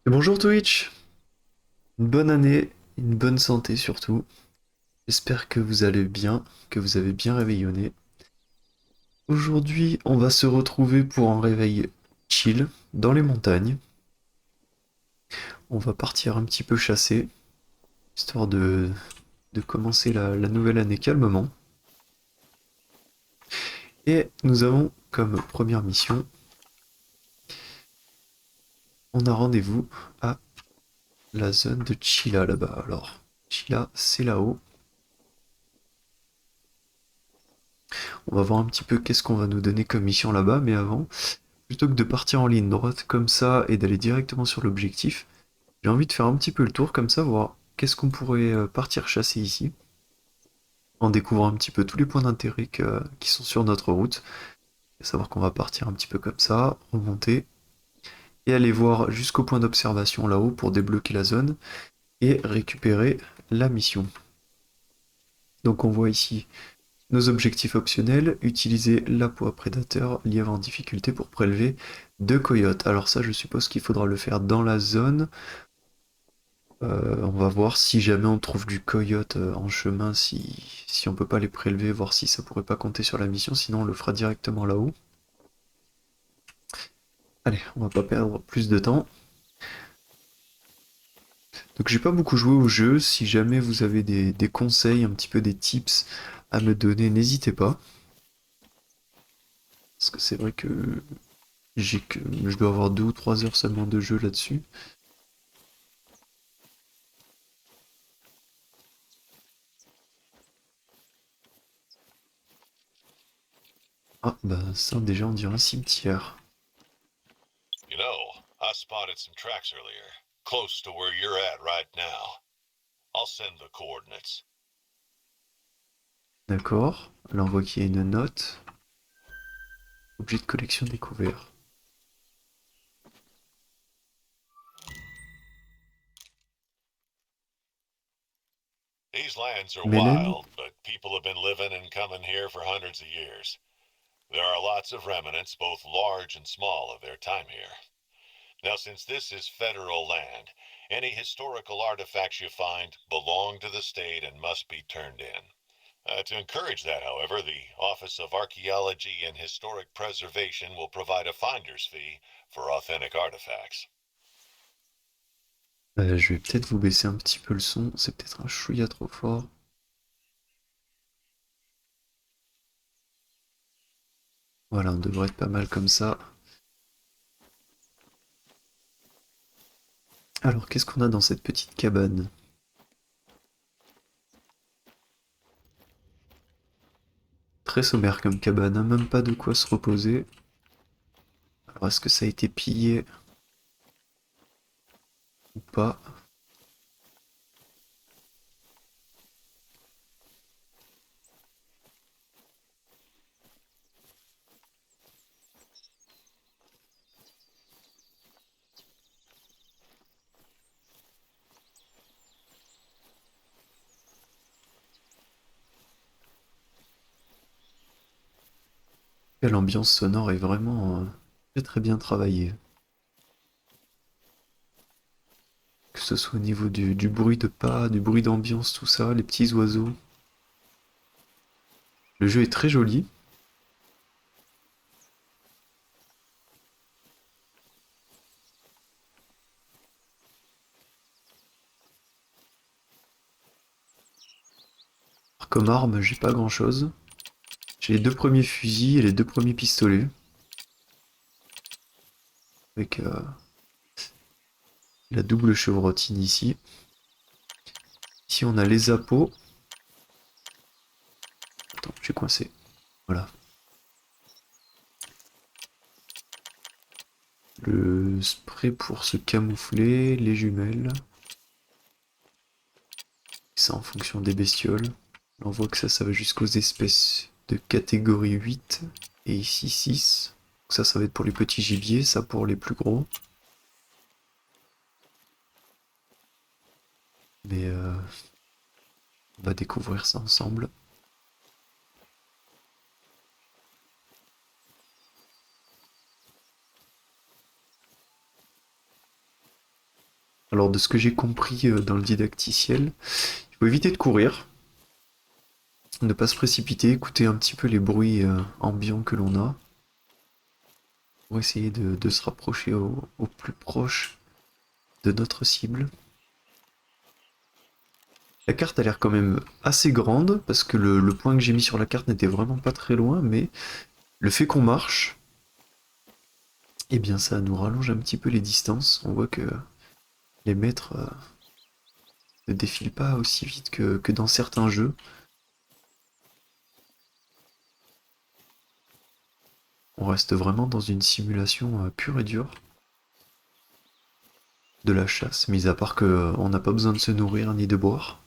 Et bonjour Twitch, une bonne année, une bonne santé surtout. J'espère que vous allez bien, que vous avez bien réveillonné. Aujourd'hui, on va se retrouver pour un réveil chill dans les montagnes. On va partir un petit peu chasser, histoire de commencer la nouvelle année calmement. Et nous avons comme première mission, on a rendez-vous à la zone de Chilla là-bas. Alors, Chilla, c'est là-haut. On va voir un petit peu qu'est-ce qu'on va nous donner comme mission là-bas, mais avant, plutôt que de partir en ligne droite comme ça et d'aller directement sur l'objectif, j'ai envie de faire un petit peu le tour comme ça, voir qu'est-ce qu'on pourrait partir chasser ici, en découvrant un petit peu tous les points d'intérêt qui sont sur notre route. Et savoir qu'on va partir un petit peu comme ça, remonter, et aller voir jusqu'au point d'observation là-haut pour débloquer la zone et récupérer la mission. Donc on voit ici nos objectifs optionnels, utiliser la proie prédateur, lièvre en difficulté pour prélever deux coyotes. Alors ça, je suppose qu'il faudra le faire dans la zone. On va voir si jamais on trouve du coyote en chemin, si on peut pas les prélever, voir si ça pourrait pas compter sur la mission, sinon on le fera directement là-haut. Allez, on va pas perdre plus de temps. Donc j'ai pas beaucoup joué au jeu, si jamais vous avez des conseils, un petit peu des tips à me donner, n'hésitez pas. Parce que c'est vrai que je dois avoir 2 ou 3 heures seulement de jeu là-dessus. Ah bah ça déjà on dirait un cimetière. You know, I spotted some tracks earlier, close to where you're at right now. I'll send the coordinates. D'accord. Là on voit qu'il y a une note. Objet de collection découvert. These lands are Mélène? wild, but people have been living and coming here for hundreds of years. There are lots of remnants, both large and small, of their time here. Now, since this is federal land, any historical artifacts you find belong to the state and must be turned in. To encourage that, however, the Office of Archaeology and Historic Preservation will provide a finder's fee for authentic artifacts. Je vais peut-être vous baisser un petit peu le son, c'est peut-être un chouïa trop fort. Voilà, on devrait être pas mal comme ça. Alors, qu'est-ce qu'on a dans cette petite cabane? Très sommaire comme cabane, hein, même pas de quoi se reposer. Alors, est-ce que ça a été pillé ou pas? L'ambiance sonore est vraiment très très bien travaillée. Que ce soit au niveau du bruit de pas, du bruit d'ambiance, tout ça, les petits oiseaux. Le jeu est très joli. Comme arme, j'ai pas grand-chose. J'ai les 2 premiers fusils et les 2 premiers pistolets. Avec la double chevrotine ici. Ici, on a les appos. Attends, j'ai coincé. Voilà. Le spray pour se camoufler, les jumelles. Ça en fonction des bestioles. Là, on voit que ça va jusqu'aux espèces de catégorie 8. Et ici 6. Donc ça va être pour les petits gibiers, ça pour les plus gros. Mais on va découvrir ça ensemble. Alors de ce que j'ai compris dans le didacticiel, il faut éviter de courir, ne pas se précipiter, écouter un petit peu les bruits ambiants que l'on a, pour essayer de se rapprocher au plus proche de notre cible. La carte a l'air quand même assez grande, parce que le point que j'ai mis sur la carte n'était vraiment pas très loin, mais le fait qu'on marche, eh bien ça nous rallonge un petit peu les distances. On voit que les mètres ne défilent pas aussi vite que dans certains jeux. On reste vraiment dans une simulation pure et dure de la chasse, mis à part que on n'a pas besoin de se nourrir ni de boire.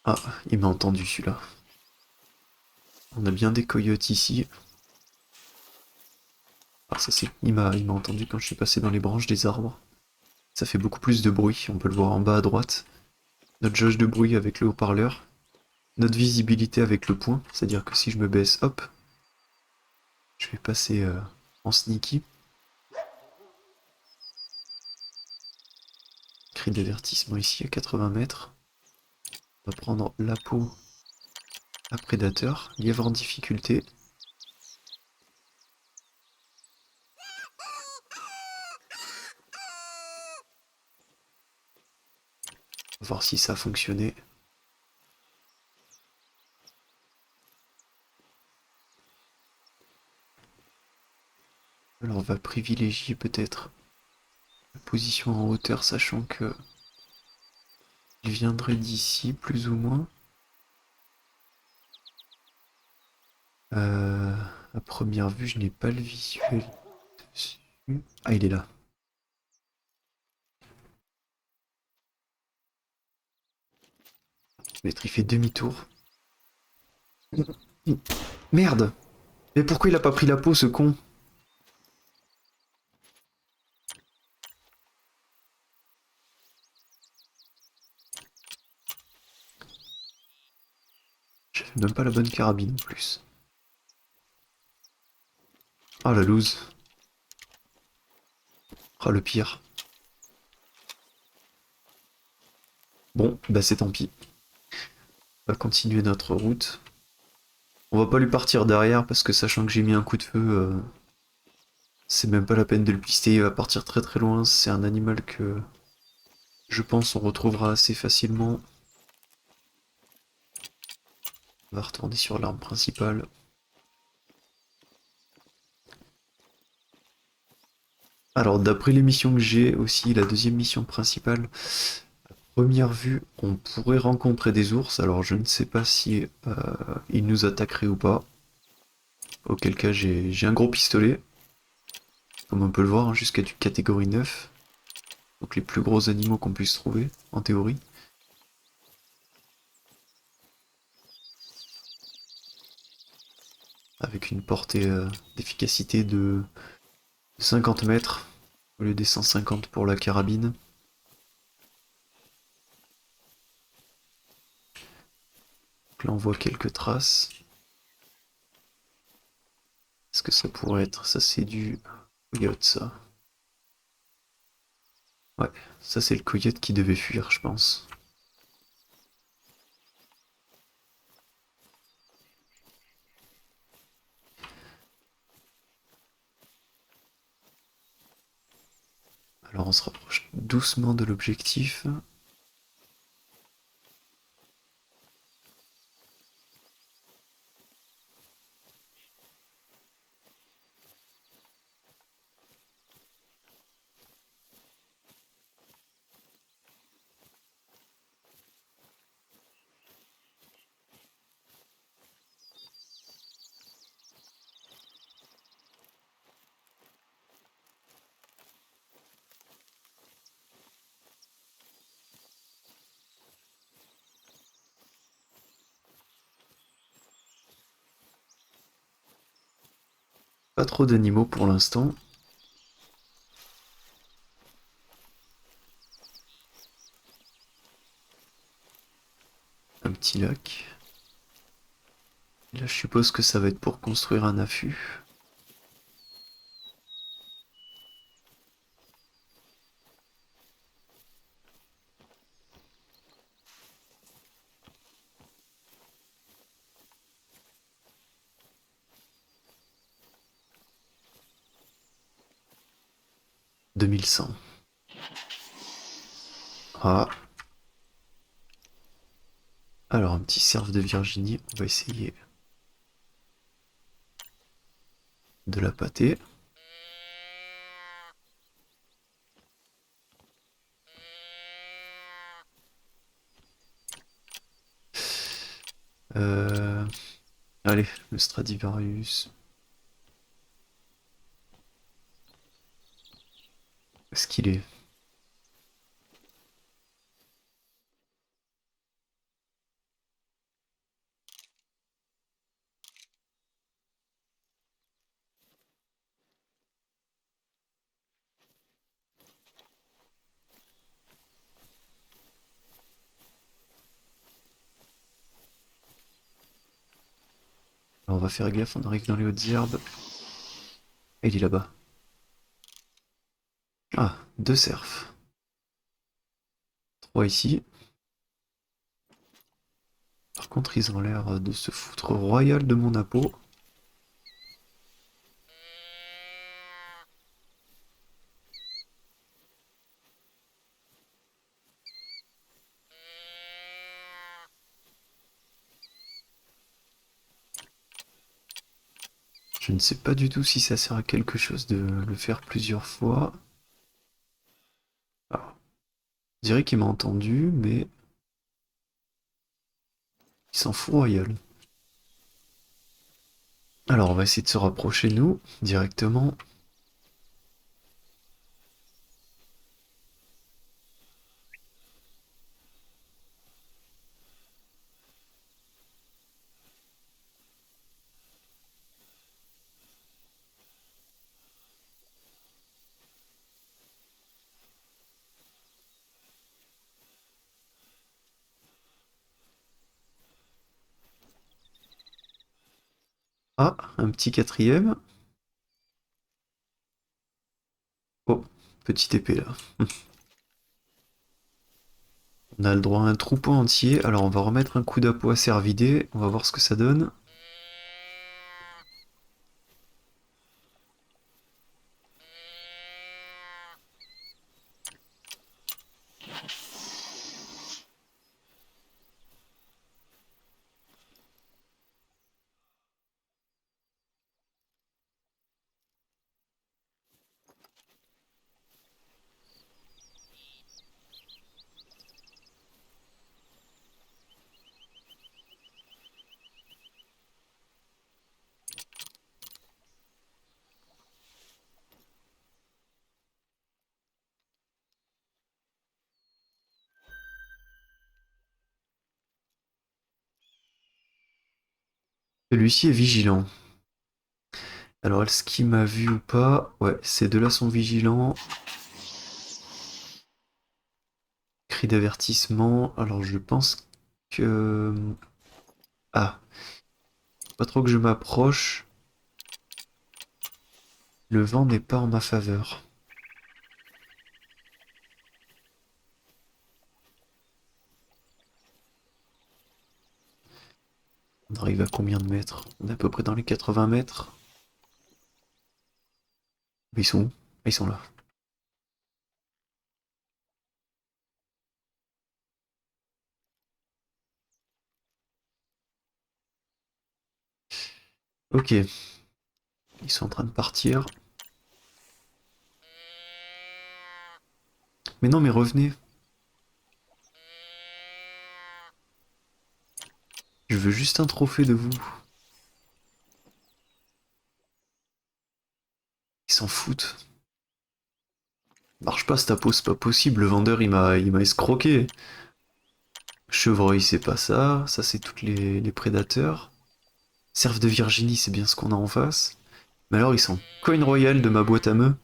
Ah, il m'a entendu celui-là. On a bien des coyotes ici. Ah, ça c'est. Il m'a entendu quand je suis passé dans les branches des arbres. Ça fait beaucoup plus de bruit, on peut le voir en bas à droite. Notre jauge de bruit avec le haut-parleur. Notre visibilité avec le point, c'est-à-dire que si je me baisse, hop, je vais passer en sneaky. Cri d'avertissement ici à 80 mètres. On va prendre la peau à prédateur, lièvre en difficulté. On va voir si ça a fonctionné. Alors on va privilégier peut-être la position en hauteur, sachant que il viendrait d'ici, plus ou moins. À première vue, je n'ai pas le visuel dessus. Ah, il est là. Peut-être il fait demi-tour. Merde! Mais pourquoi il a pas pris la peau, ce con? J'avais même pas la bonne carabine en plus. Ah, la loose. Ah, le pire. Bon, bah c'est tant pis. On va continuer notre route. On va pas lui partir derrière parce que sachant que j'ai mis un coup de feu, c'est même pas la peine de le pister. Il va partir très très loin. C'est un animal que je pense on retrouvera assez facilement. On va retourner sur l'arme principale. Alors d'après les missions que j'ai aussi, la deuxième mission principale, première vue, on pourrait rencontrer des ours. Alors je ne sais pas si ils nous attaqueraient ou pas. Auquel cas j'ai un gros pistolet, comme on peut le voir, hein, jusqu'à du catégorie 9. Donc les plus gros animaux qu'on puisse trouver, en théorie. Avec une portée d'efficacité de 50 mètres au lieu des 150 pour la carabine. Donc là on voit quelques traces. Est-ce que ça pourrait être... Ça c'est du coyote ça. Ouais, ça c'est le coyote qui devait fuir je pense. Alors on se rapproche doucement de l'objectif. Pas trop d'animaux pour l'instant. Un petit lac. Et là, je suppose que ça va être pour construire un affût. « 2100. » Ah. Alors, un petit cerf de Virginie. On va essayer de la pâter. Euh... Allez, le Stradivarius. Où est-ce qu'il est? Alors, on va faire gaffe, on arrive dans les hautes herbes. Et il est là-bas. Ah, deux cerfs. Trois ici. Par contre, ils ont l'air de se foutre royal de mon appôt. Je ne sais pas du tout si ça sert à quelque chose de le faire plusieurs fois. Alors, je dirais qu'il m'a entendu, mais il s'en fout royal. Alors, on va essayer de se rapprocher, nous, directement. Ah, un petit quatrième. Oh, petite épée là. On a le droit à un troupeau entier. Alors, on va remettre un coup d'appôt à cervidé. On va voir ce que ça donne. Celui-ci est vigilant. Alors, est-ce qu'il m'a vu ou pas? Ouais, ces deux-là sont vigilants. Cri d'avertissement. Alors, je pense que... Ah, pas trop que je m'approche. Le vent n'est pas en ma faveur. On arrive à combien de mètres? On est à peu près dans les 80 mètres. Mais ils sont où? Ah, ils sont là. Ok, ils sont en train de partir. Mais non, mais revenez. Je veux juste un trophée de vous. Ils s'en foutent. Marche pas cette peau, c'est pas possible. Le vendeur, il m'a escroqué. Chevreuil, c'est pas ça. Ça, c'est toutes les prédateurs. Cerf de Virginie, c'est bien ce qu'on a en face. Mais alors, ils sont coin royal de ma boîte à meux.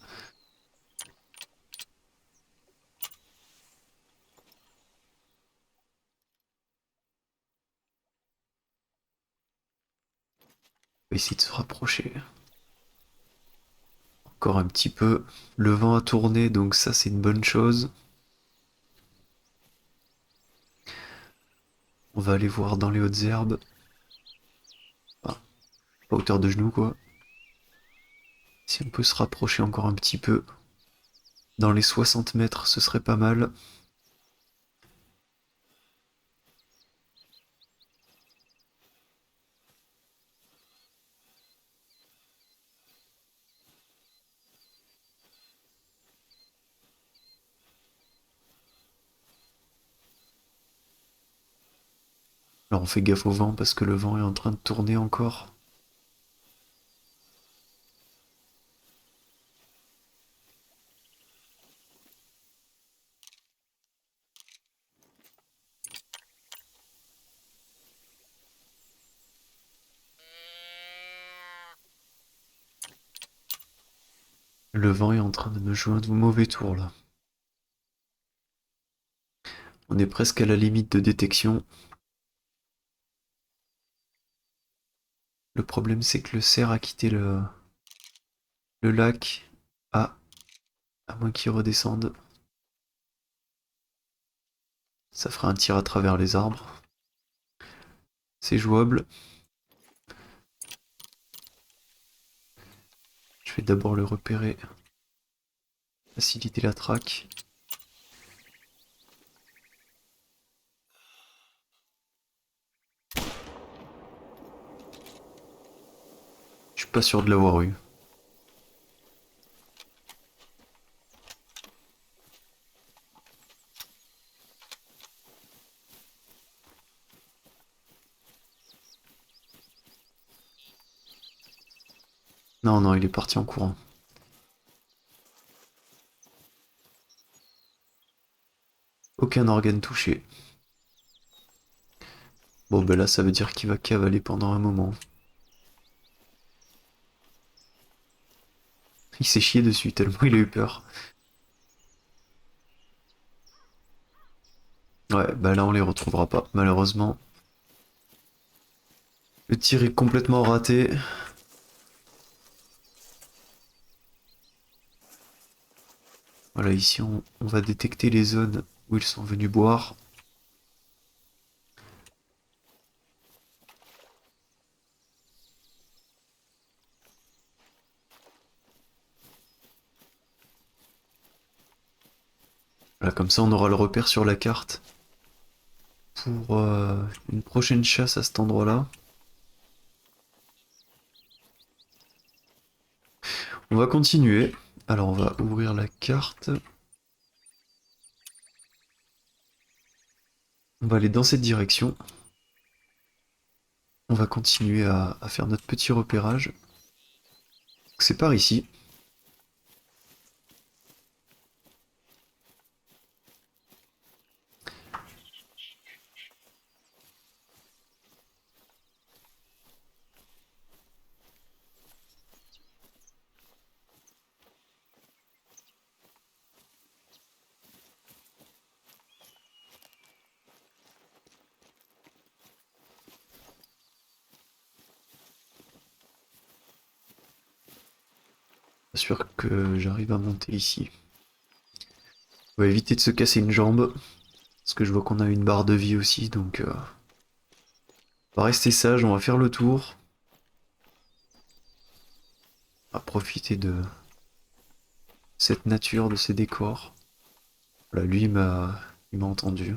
va essayer de se rapprocher. Encore un petit peu. Le vent a tourné, donc ça c'est une bonne chose. On va aller voir dans les hautes herbes. Enfin, pas hauteur de genou quoi. Si on peut se rapprocher encore un petit peu. Dans les 60 mètres, ce serait pas mal. Alors on fait gaffe au vent parce que le vent est en train de tourner encore. Le vent est en train de me jouer un mauvais tour là. On est presque à la limite de détection. Le problème c'est que le cerf a quitté le lac. Ah, à moins qu'il redescende. Ça fera un tir à travers les arbres. C'est jouable. Je vais d'abord le repérer. Faciliter la traque. Je suis pas sûr de l'avoir eu. Non, non, il est parti en courant. Aucun organe touché. Bon, ben là, ça veut dire qu'il va cavaler pendant un moment. Il s'est chié dessus tellement il a eu peur. Ouais, bah là, on les retrouvera pas, malheureusement. Le tir est complètement raté. Voilà, ici, on va détecter les zones où ils sont venus boire. Voilà, comme ça, on aura le repère sur la carte pour une prochaine chasse à cet endroit-là. On va continuer. Alors, on va ouvrir la carte. On va aller dans cette direction. On va continuer à faire notre petit repérage. C'est par ici. Pas sûr que j'arrive à monter ici. On va éviter de se casser une jambe. Parce que je vois qu'on a une barre de vie aussi, donc on va rester sage, on va faire le tour. On va profiter de cette nature, de ces décors. Voilà, lui il m'a entendu.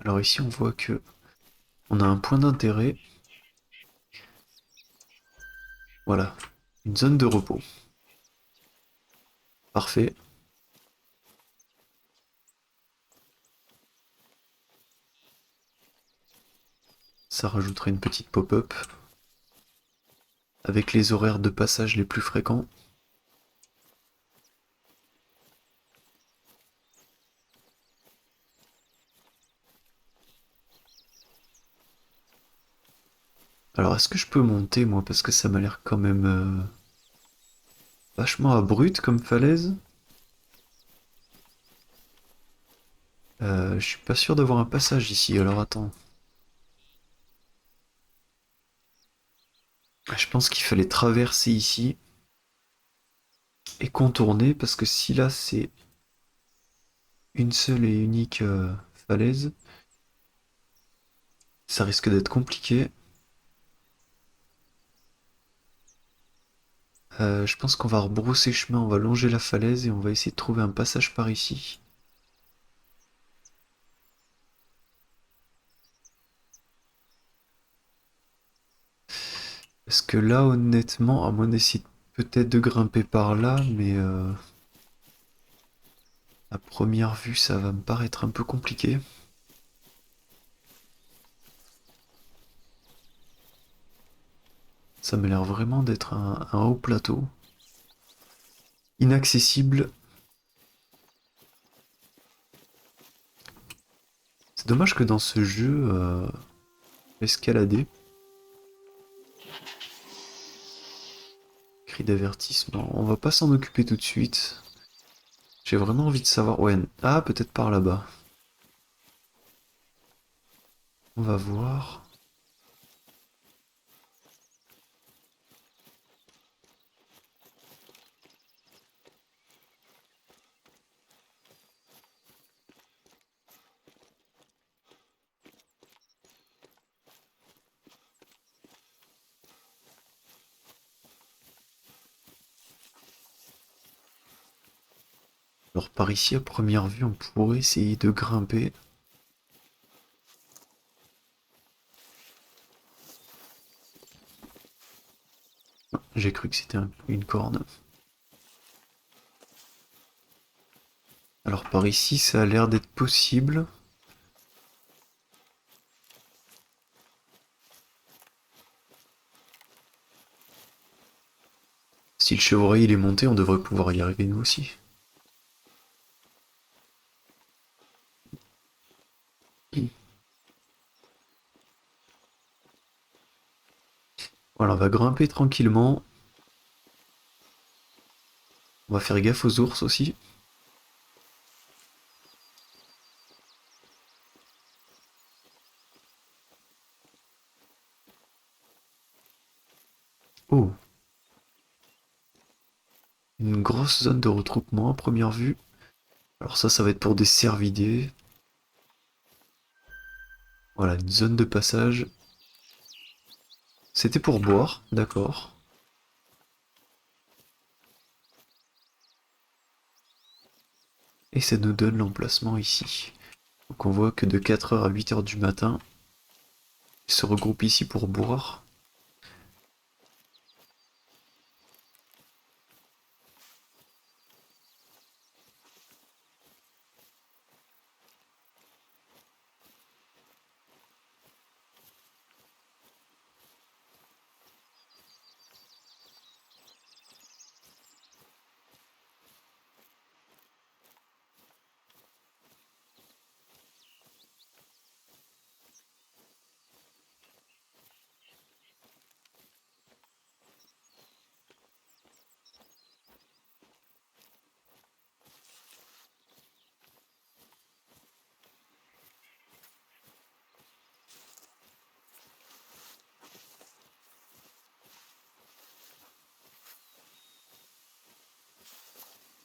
Alors ici on voit que on a un point d'intérêt. Voilà, une zone de repos. Parfait. Ça rajouterait une petite pop-up avec les horaires de passage les plus fréquents. Alors, est-ce que je peux monter, moi? Parce que ça m'a l'air quand même vachement abrupt comme falaise. Je suis pas sûr d'avoir un passage ici, alors attends. Je pense qu'il fallait traverser ici et contourner, parce que si là c'est une seule et unique falaise, ça risque d'être compliqué. Je pense qu'on va rebrousser chemin, on va longer la falaise et on va essayer de trouver un passage par ici. Parce que là, honnêtement, à moins d'essayer peut-être de grimper par là, mais à première vue, ça va me paraître un peu compliqué. Ça m'a l'air vraiment d'être un haut plateau. Inaccessible. C'est dommage que dans ce jeu, escalader. Cri d'avertissement. On va pas s'en occuper tout de suite. J'ai vraiment envie de savoir. Ouais. Ah, peut-être par là-bas. On va voir. Alors par ici, à première vue, on pourrait essayer de grimper. J'ai cru que c'était une corne. Alors par ici, ça a l'air d'être possible. Si le chevreuil il est monté, on devrait pouvoir y arriver nous aussi. Voilà, on va grimper tranquillement. On va faire gaffe aux ours aussi. Oh, une grosse zone de retroupement à première vue. Alors ça va être pour des cervidés. Voilà, une zone de passage. C'était pour boire, d'accord. Et ça nous donne l'emplacement ici. Donc on voit que de 4h à 8h du matin, ils se regroupent ici pour boire.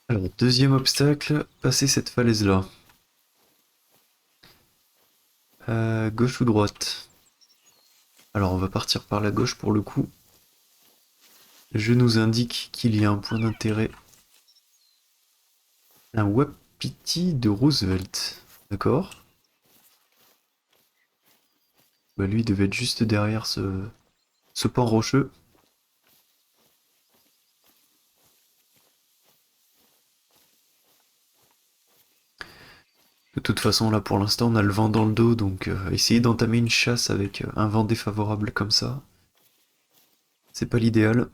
Alors, deuxième obstacle, passer cette falaise-là. Gauche ou droite? Alors, on va partir par la gauche pour le coup. Le jeu nous indique qu'il y a un point d'intérêt. Un wapiti de Roosevelt. D'accord. Bah, lui, il devait être juste derrière ce pan rocheux. De toute façon, là, pour l'instant, on a le vent dans le dos, donc essayer d'entamer une chasse avec un vent défavorable comme ça, c'est pas l'idéal.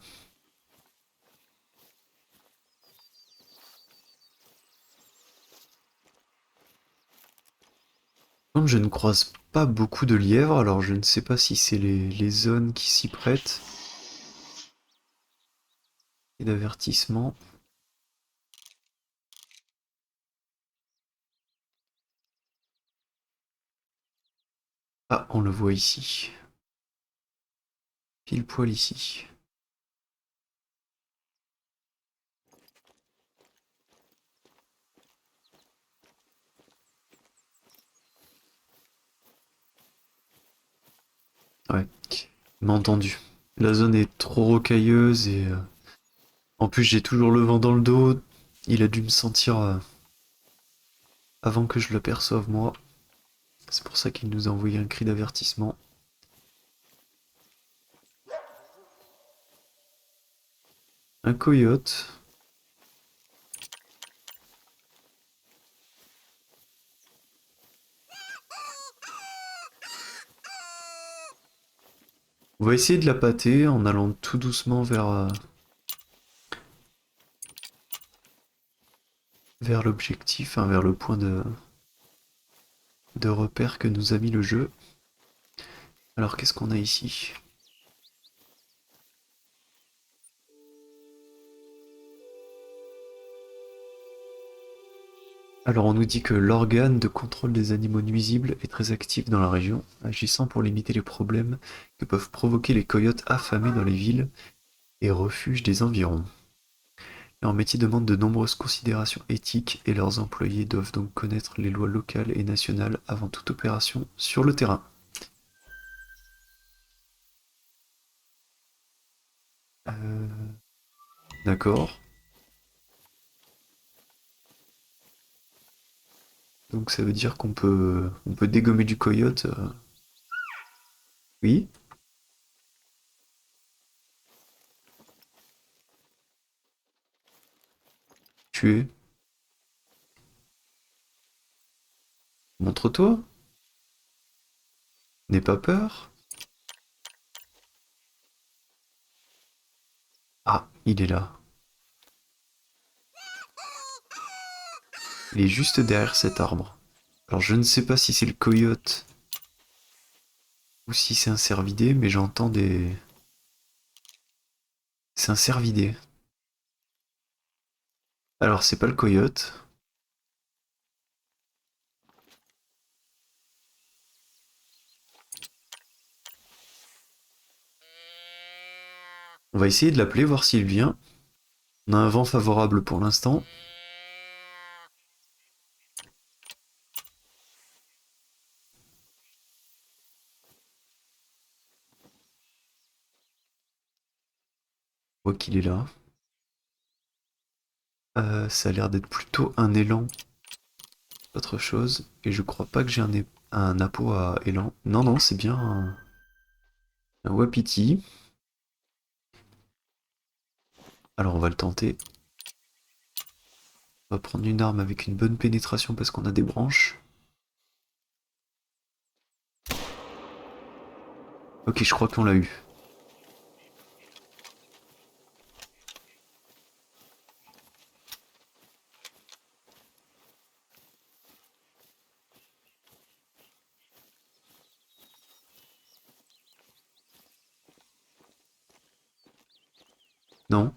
Comme je ne croise pas beaucoup de lièvres, alors je ne sais pas si c'est les zones qui s'y prêtent. Et d'avertissement. Ah, on le voit ici. Pile poil ici. Ouais, il m'a entendu. La zone est trop rocailleuse et en plus j'ai toujours le vent dans le dos. Il a dû me sentir avant que je l'aperçoive moi. C'est pour ça qu'il nous a envoyé un cri d'avertissement. Un coyote. On va essayer de la pâter en allant tout doucement vers l'objectif, hein, vers le point de repère que nous a mis le jeu. Alors qu'est-ce qu'on a ici? Alors on nous dit que l'organe de contrôle des animaux nuisibles est très actif dans la région, agissant pour limiter les problèmes que peuvent provoquer les coyotes affamés dans les villes et refuges des environs. Leur métier demande de nombreuses considérations éthiques et leurs employés doivent donc connaître les lois locales et nationales avant toute opération sur le terrain. Euh, D'accord. Donc ça veut dire on peut dégommer du coyote. Oui, tuer. Montre-toi. N'aie pas peur. Ah, il est là. Il est juste derrière cet arbre. Alors je ne sais pas si c'est le coyote ou si c'est un cervidé, mais j'entends des... C'est un cervidé. Alors c'est pas le coyote. On va essayer de l'appeler, voir s'il vient. On a un vent favorable pour l'instant. On voit qu'il est là. Ça a l'air d'être plutôt un élan, autre chose. Et je crois pas que j'ai un appôt à élan. Non, non, c'est bien un wapiti. Alors on va le tenter. On va prendre une arme avec une bonne pénétration parce qu'on a des branches. Ok, je crois qu'on l'a eu. Non?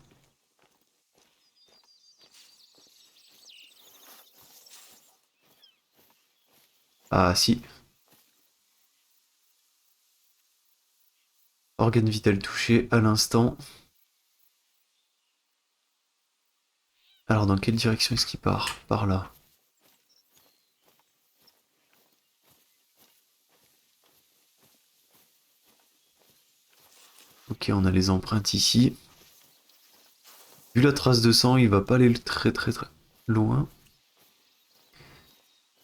Ah si. Organe vital touché à l'instant. Alors dans quelle direction est-ce qu'il part? Par là. Ok, on a les empreintes ici. Vu la trace de sang, il va pas aller très très très loin. En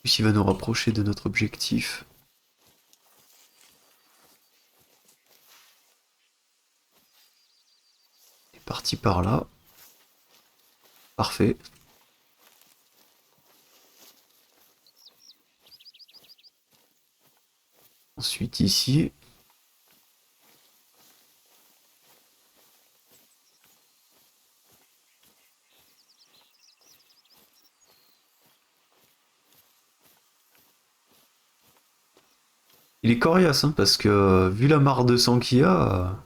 plus, il va nous rapprocher de notre objectif. Il est parti par là. Parfait. Ensuite ici. Il est coriace, hein, parce que vu la mare de sang qu'il y a...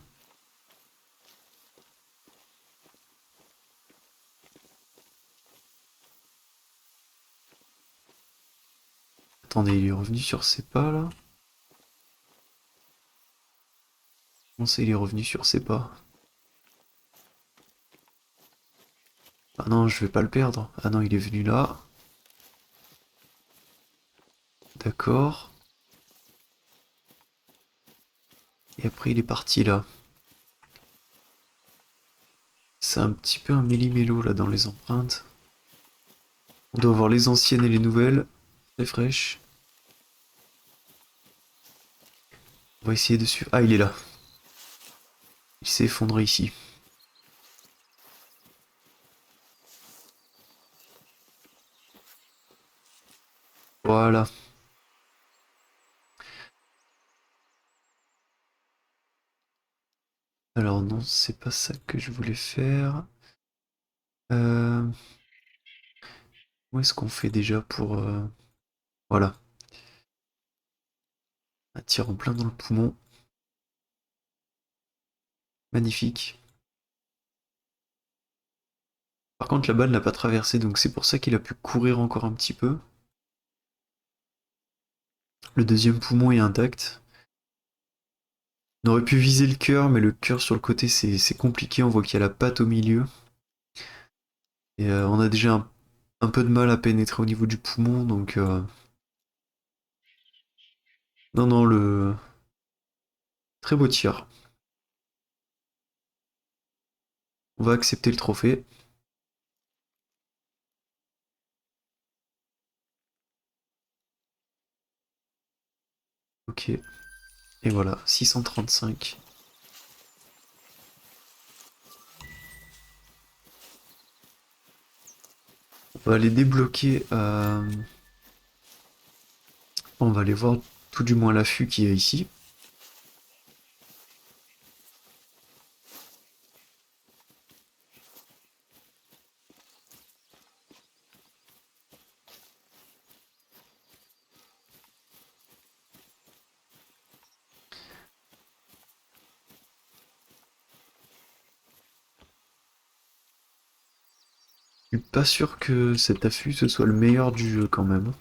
Attendez, il est revenu sur ses pas, là? Comment ça, il est revenu sur ses pas? Ah non, je vais pas le perdre. Ah non, il est venu là. D'accord. Et après, il est parti là. C'est un petit peu un méli-mélo, là, dans les empreintes. On doit voir les anciennes et les nouvelles. Très fraîches. On va essayer de suivre... Ah, il est là. Il s'est effondré ici. Voilà. Alors non, c'est pas ça que je voulais faire. Euh... Où est-ce qu'on fait déjà pour... Voilà. Un tir en plein dans le poumon. Magnifique. Par contre, la balle n'a pas traversé, donc c'est pour ça qu'il a pu courir encore un petit peu. Le deuxième poumon est intact. On aurait pu viser le cœur, mais le cœur sur le côté, c'est compliqué. On voit qu'il y a la patte au milieu. Et on a déjà un peu de mal à pénétrer au niveau du poumon, donc... Non, non, le... Très beau tir. On va accepter le trophée. Ok. Et voilà, 635. On va aller débloquer... On va aller voir tout du moins l'affût qui est ici. Je suis pas sûr que cet affût ce soit le meilleur du jeu quand même.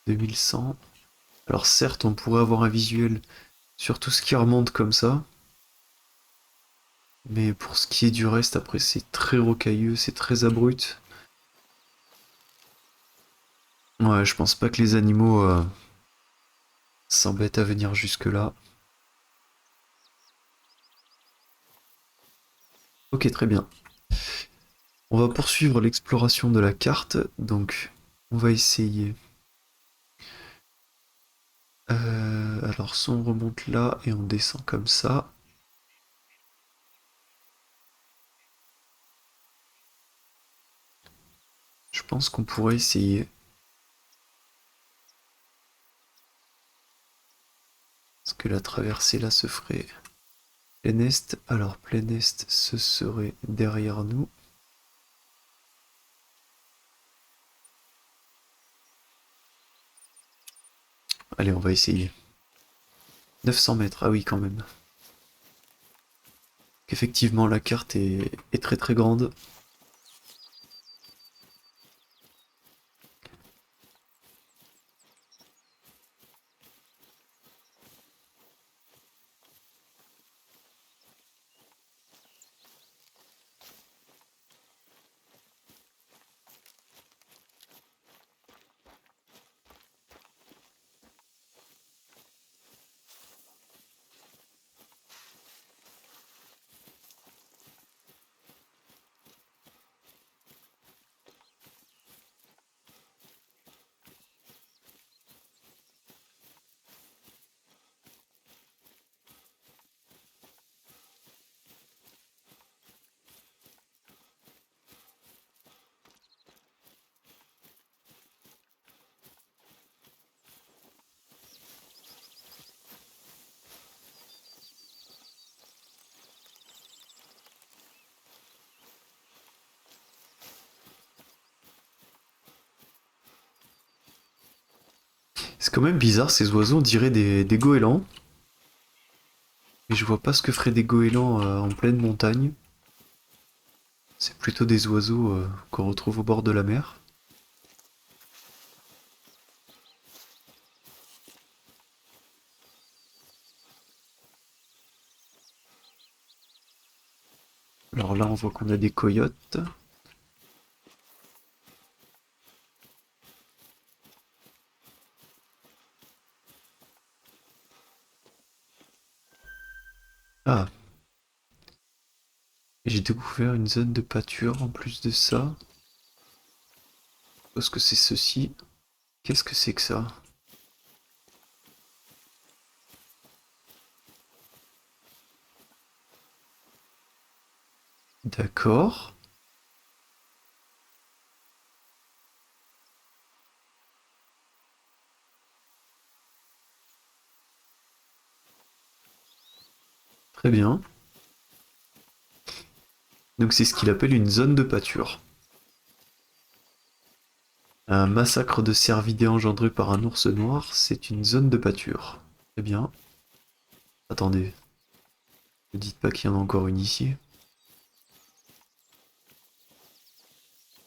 2100. Alors certes, on pourrait avoir un visuel sur tout ce qui remonte comme ça. Mais pour ce qui est du reste, après c'est très rocailleux, c'est très abrupt. Ouais, je pense pas que les animaux s'embêtent à venir jusque là. Ok, très bien. On va poursuivre l'exploration de la carte, donc on va essayer. Alors soit on remonte là et on descend comme ça. Je pense qu'on pourrait essayer. Parce que la traversée là se ferait plein est. Alors plein est, ce serait derrière nous. Allez, on va essayer. 900 mètres, ah oui quand même. Effectivement, la carte est très très grande. C'est quand même bizarre, ces oiseaux, on dirait des goélands. Mais je vois pas ce que feraient des goélands en pleine montagne. C'est plutôt des oiseaux qu'on retrouve au bord de la mer. Alors là, on voit qu'on a des coyotes. Ah, et j'ai découvert une zone de pâture en plus de ça. Parce que c'est ceci. Qu'est-ce que c'est que ça? D'accord. Très bien. Donc c'est ce qu'il appelle une zone de pâture. Un massacre de cervidés engendré par un ours noir, c'est une zone de pâture. Très bien. Attendez, ne dites pas qu'il y en a encore une ici.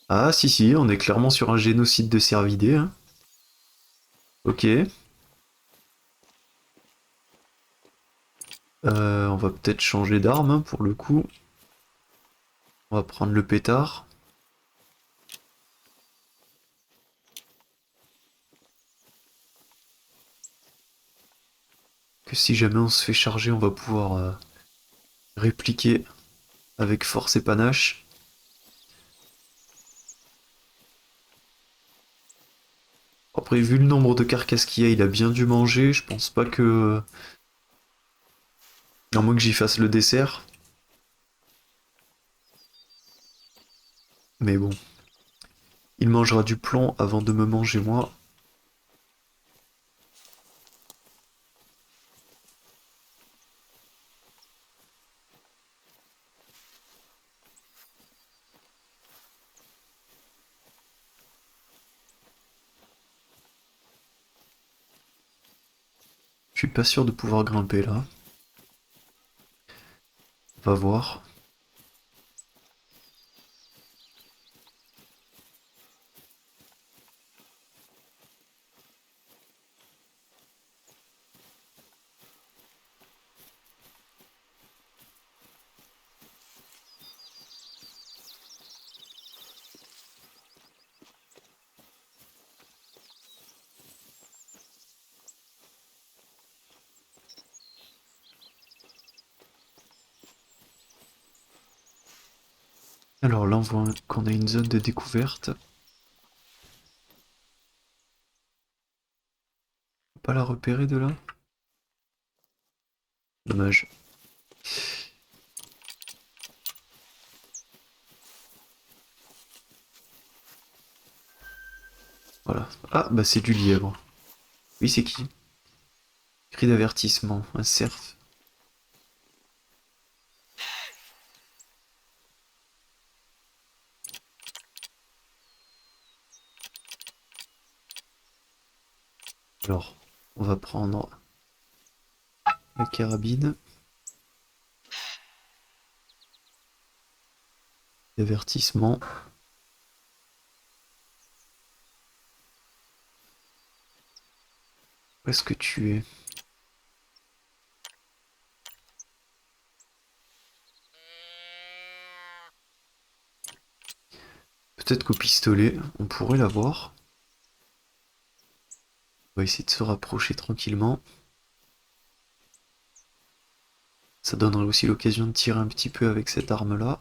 Ah si si, on est clairement sur un génocide de cervidés, hein. Ok. On va peut-être changer d'arme hein, pour le coup. On va prendre le pétard. Que si jamais on se fait charger, on va pouvoir répliquer avec force et panache. Après, vu le nombre de carcasses qu'il y a, il a bien dû manger. Je pense pas que... À moins que j'y fasse le dessert. Mais bon. Il mangera du plomb avant de me manger moi. Je suis pas sûr de pouvoir grimper là. On va voir. Alors là, on voit qu'on a une zone de découverte. Faut pas la repérer de là. Dommage. Voilà. Ah, bah c'est du lièvre. Oui, c'est qui? Cri d'avertissement. Un cerf. Alors, on va prendre la carabine d'avertissement. Où est-ce que tu es? Peut-être qu'au pistolet, on pourrait l'avoir. On va essayer de se rapprocher tranquillement. Ça donnerait aussi l'occasion de tirer un petit peu avec cette arme-là.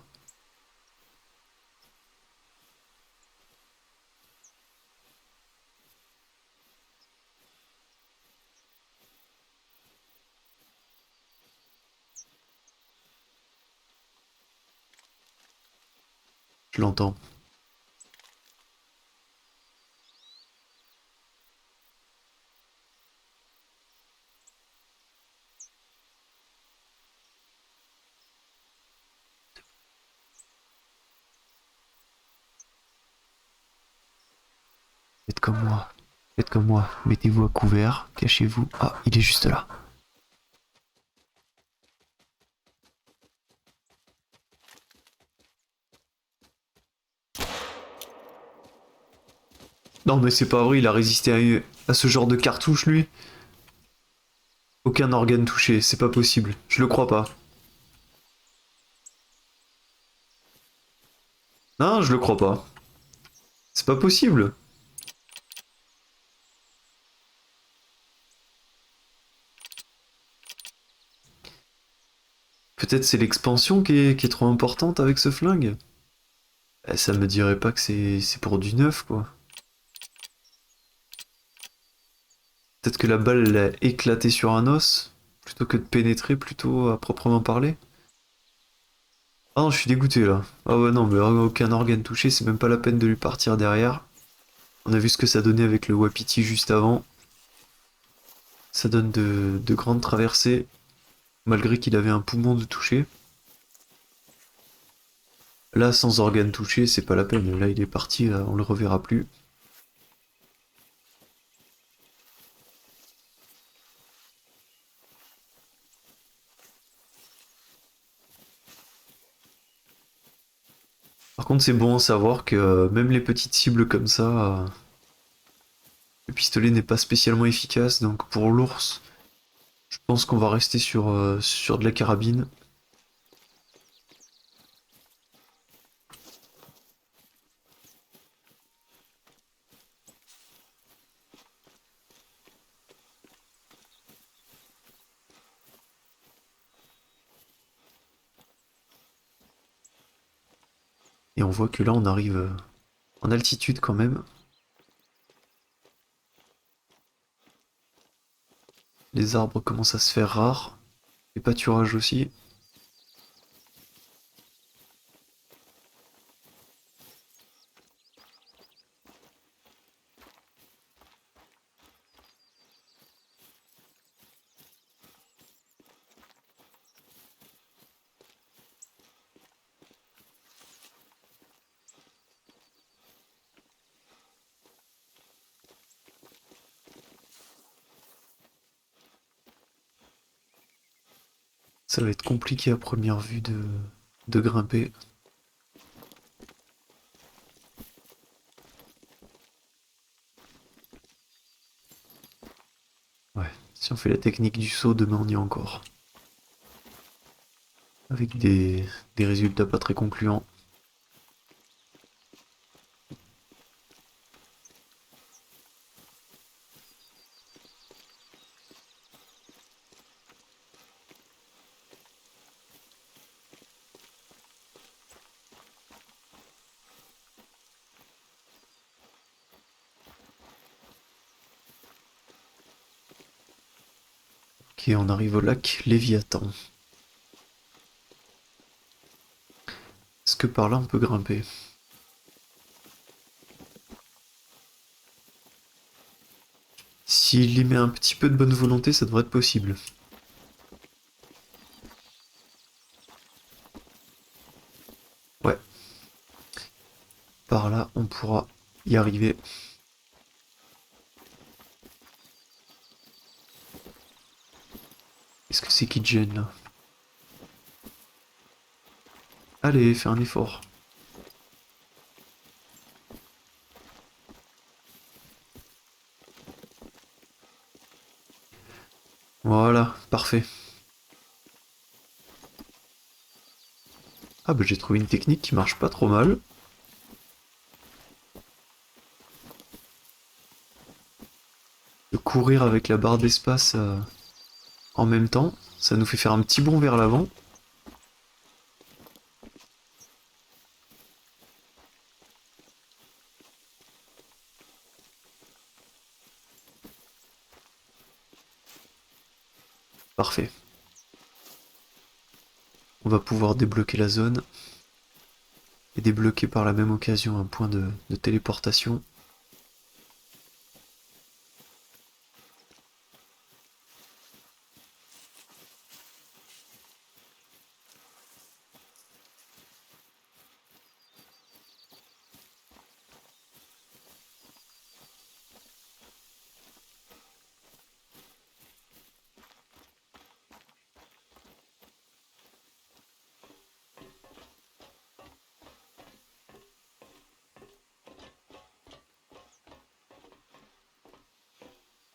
Je l'entends. Faites comme moi. Faites comme moi, mettez-vous à couvert, cachez-vous. Ah, il est juste là. Non mais c'est pas vrai, il a résisté à ce genre de cartouche lui. Aucun organe touché, c'est pas possible. Je le crois pas. Non, je le crois pas. C'est pas possible. Peut-être c'est l'expansion qui est trop importante avec ce flingue. Ça me dirait pas que c'est pour du neuf quoi. Peut-être que la balle elle a éclaté sur un os plutôt que de pénétrer plutôt à proprement parler. Ah non, je suis dégoûté là. Ah ouais non, mais aucun organe touché, c'est même pas la peine de lui partir derrière. On a vu ce que ça donnait avec le Wapiti juste avant. Ça donne de grandes traversées, malgré qu'il avait un poumon de toucher. Là, sans organe touché, c'est pas la peine. Là, il est parti, on le reverra plus. Par contre, c'est bon à savoir que même les petites cibles comme ça, le pistolet n'est pas spécialement efficace. Donc pour l'ours, je pense qu'on va rester sur de la carabine. Et on voit que là, on arrive en altitude quand même. Les arbres commencent à se faire rares. Les pâturages aussi. Ça va être compliqué à première vue de grimper. Ouais, si on fait la technique du saut, demain on y est encore. Avec des résultats pas très concluants. Ok, on arrive au lac Léviathan. Est-ce que par là on peut grimper? S'il y met un petit peu de bonne volonté, ça devrait être possible. Ouais, par là on pourra y arriver. Qu'est-ce que c'est qui te gêne là? Allez, fais un effort. Voilà, parfait. Ah bah j'ai trouvé une technique qui marche pas trop mal. De courir avec la barre d'espace en même temps. Ça nous fait faire un petit bond vers l'avant. Parfait. On va pouvoir débloquer la zone. Et débloquer par la même occasion un point de téléportation.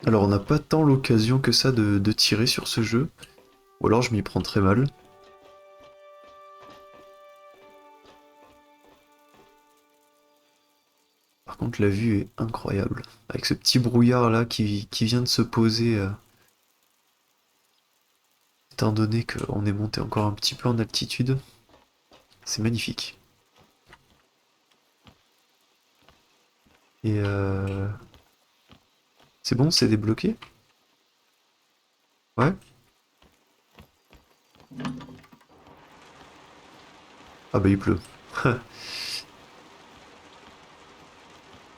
Alors on n'a pas tant l'occasion que ça de tirer sur ce jeu, ou alors je m'y prends très mal. Par contre la vue est incroyable, avec ce petit brouillard là qui vient de se poser, étant donné qu'on est monté encore un petit peu en altitude, c'est magnifique. Et c'est bon, c'est débloqué? Ouais? Ah bah il pleut. On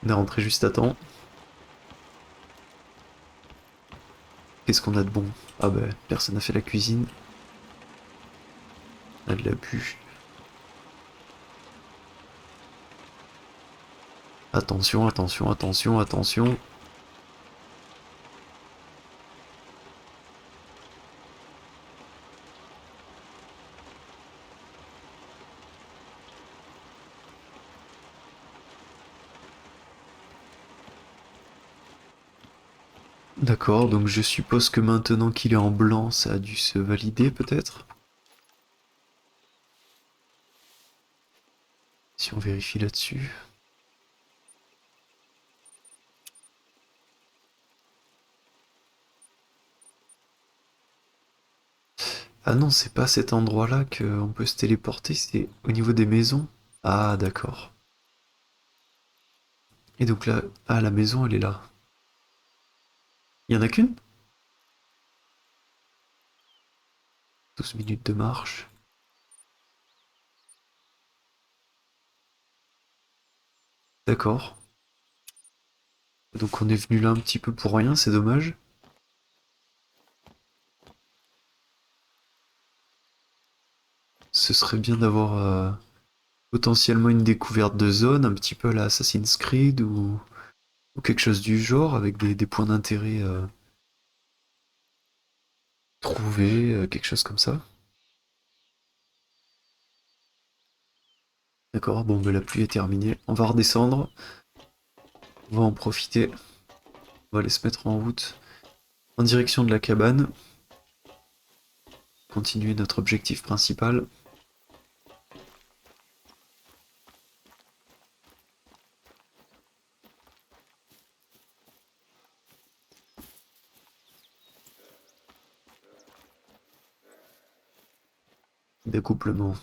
est rentré juste à temps. Qu'est-ce qu'on a de bon? Ah bah personne n'a fait la cuisine. On a de la bu. Attention, attention, attention, attention. D'accord, donc je suppose que maintenant qu'il est en blanc, ça a dû se valider peut-être? Si on vérifie là-dessus. Ah non, c'est pas cet endroit-là qu'on peut se téléporter, c'est au niveau des maisons. Ah d'accord. Et donc là, ah la maison elle est là. Il y en a qu'une? 12 minutes de marche. D'accord. Donc on est venu là un petit peu pour rien, c'est dommage. Ce serait bien d'avoir potentiellement une découverte de zone, un petit peu à la Assassin's Creed ou quelque chose du genre, avec des points d'intérêt trouvés, quelque chose comme ça. D'accord, bon ben la pluie est terminée. On va redescendre, on va en profiter, on va aller se mettre en route en direction de la cabane, continuer notre objectif principal. D'accouplement.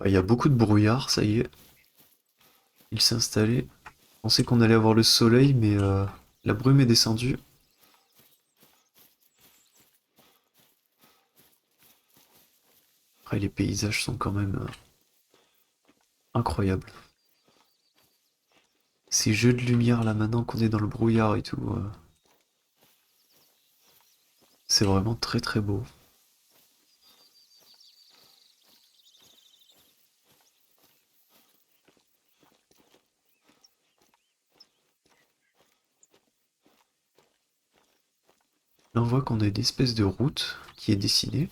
Ah, il y a beaucoup de brouillard, ça y est, il s'est installé. Je pensais qu'on allait avoir le soleil, mais la brume est descendue. Après, les paysages sont quand même incroyables. Ces jeux de lumière là maintenant qu'on est dans le brouillard et tout, c'est vraiment très très beau. Là on voit qu'on a une espèce de route qui est dessinée.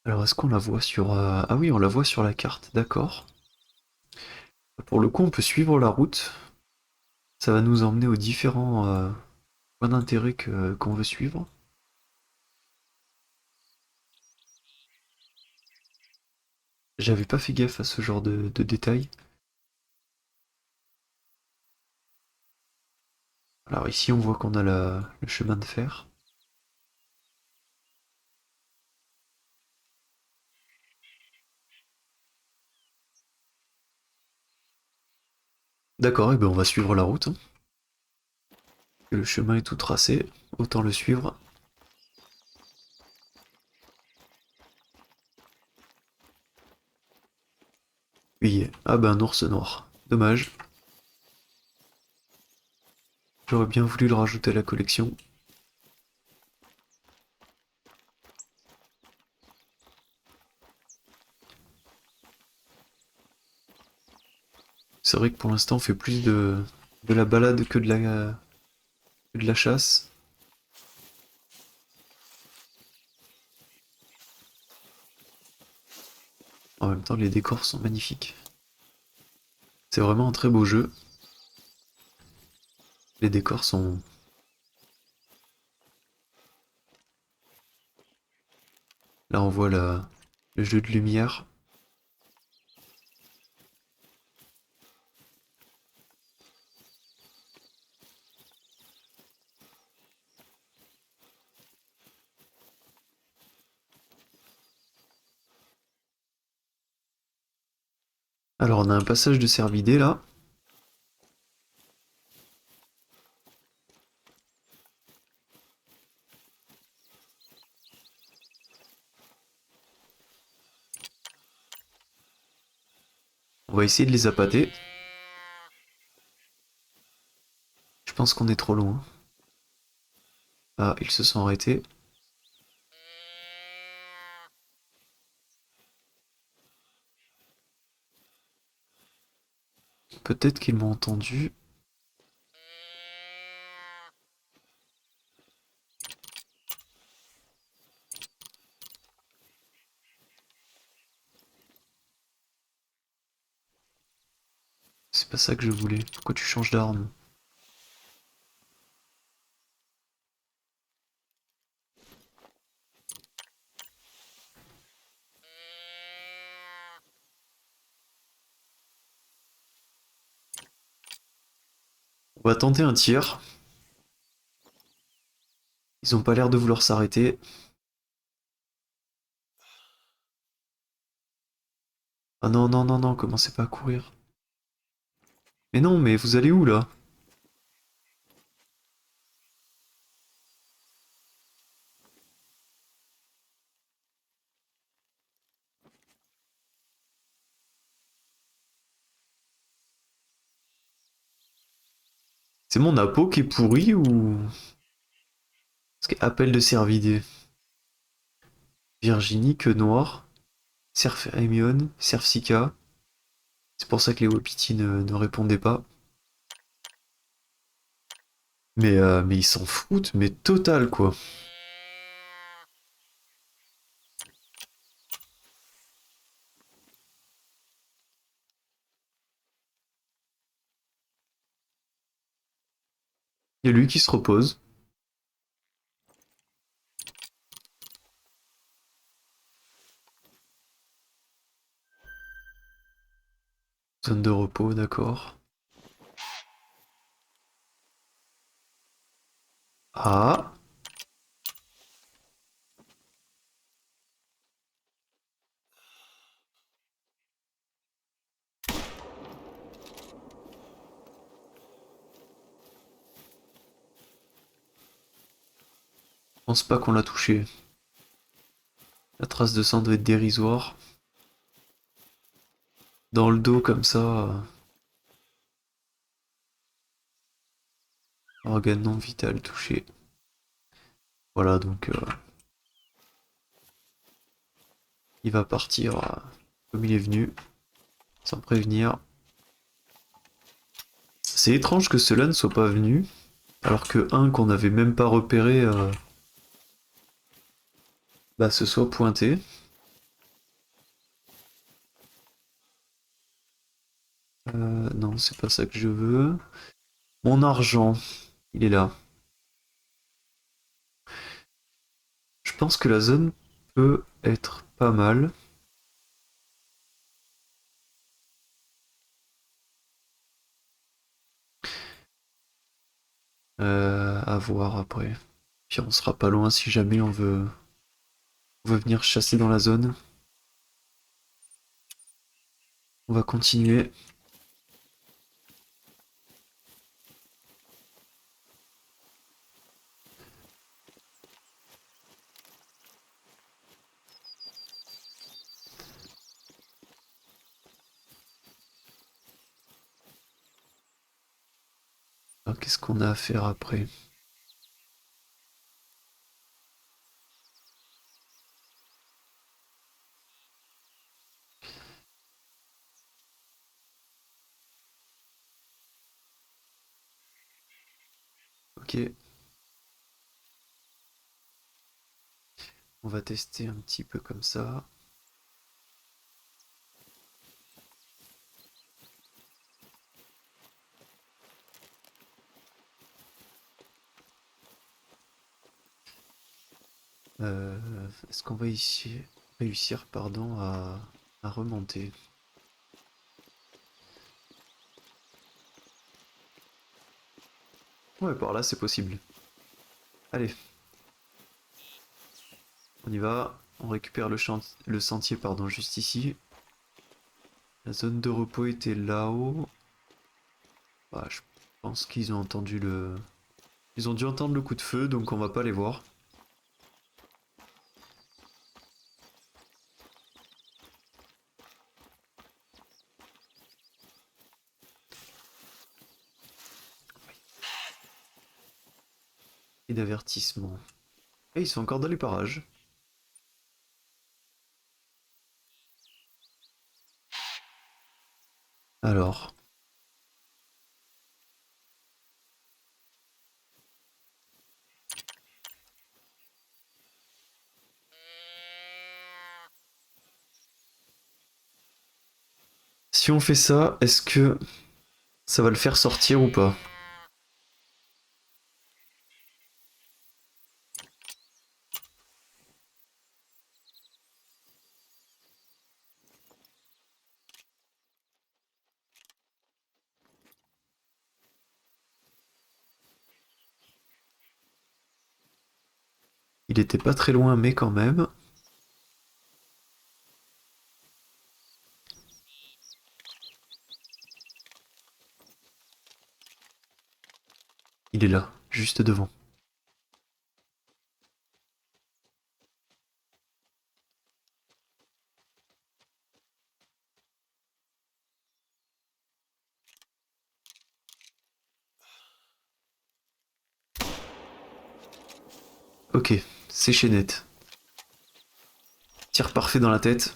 Alors est-ce qu'on la voit sur... Ah oui, on la voit sur la carte, d'accord. Pour le coup, on peut suivre la route. Ça va nous emmener aux différents points d'intérêt qu'on veut suivre. J'avais pas fait gaffe à ce genre de détails. Alors ici on voit qu'on a le chemin de fer. D'accord, et ben on va suivre la route, hein. Le chemin est tout tracé, autant le suivre. Oui, ah ben un ours noir. Dommage. J'aurais bien voulu le rajouter à la collection. C'est vrai que pour l'instant on fait plus de la balade que de la chasse. En même temps les décors sont magnifiques. C'est vraiment un très beau jeu. Les décors sont... Là on voit le jeu de lumière. Alors on a un passage de cervidés là. On va essayer de les appâter. Je pense qu'on est trop loin. Ah, ils se sont arrêtés. Peut-être qu'ils m'ont entendu. C'est pas ça que je voulais. Pourquoi tu changes d'arme? On va tenter un tir. Ils ont pas l'air de vouloir s'arrêter. Ah non, non, non, non, commencez pas à courir. Mais non, mais vous allez où là? C'est mon appôt qui est pourri ou... Parce que appel de cervidés. Virginie, queue noire, cerf Hermione, cerf Sika. C'est pour ça que les Wapiti ne répondaient pas. Mais ils s'en foutent, mais total quoi. Il y a lui qui se repose. Zone de repos, d'accord. Ah, je pense pas qu'on l'a touché. La trace de sang doit être dérisoire. Dans le dos comme ça. Organe non vital touché. Voilà, donc il va partir comme il est venu, sans prévenir. C'est étrange que cela ne soit pas venu, alors que un qu'on n'avait même pas repéré bah, se soit pointé. Non, c'est pas ça que je veux. Mon argent, il est là. Je pense que la zone peut être pas mal. À voir après. Puis on sera pas loin si jamais on veut venir chasser dans la zone. On va continuer. Alors, qu'est-ce qu'on a à faire après? Ok, on va tester un petit peu comme ça. Est-ce qu'on va ici réussir, pardon, à remonter? Ouais, par là c'est possible. Allez, on y va. On récupère le sentier, pardon, juste ici. La zone de repos était là-haut. Bah, je pense qu'ils ont entendu le... Ils ont dû entendre le coup de feu, donc on va pas les voir. Et d'avertissement. Et ils sont encore dans les parages. Alors, si on fait ça, est-ce que ça va le faire sortir ou pas? Il était pas très loin, mais quand même. Il est là, juste devant. Ok, c'est net. Tir parfait dans la tête.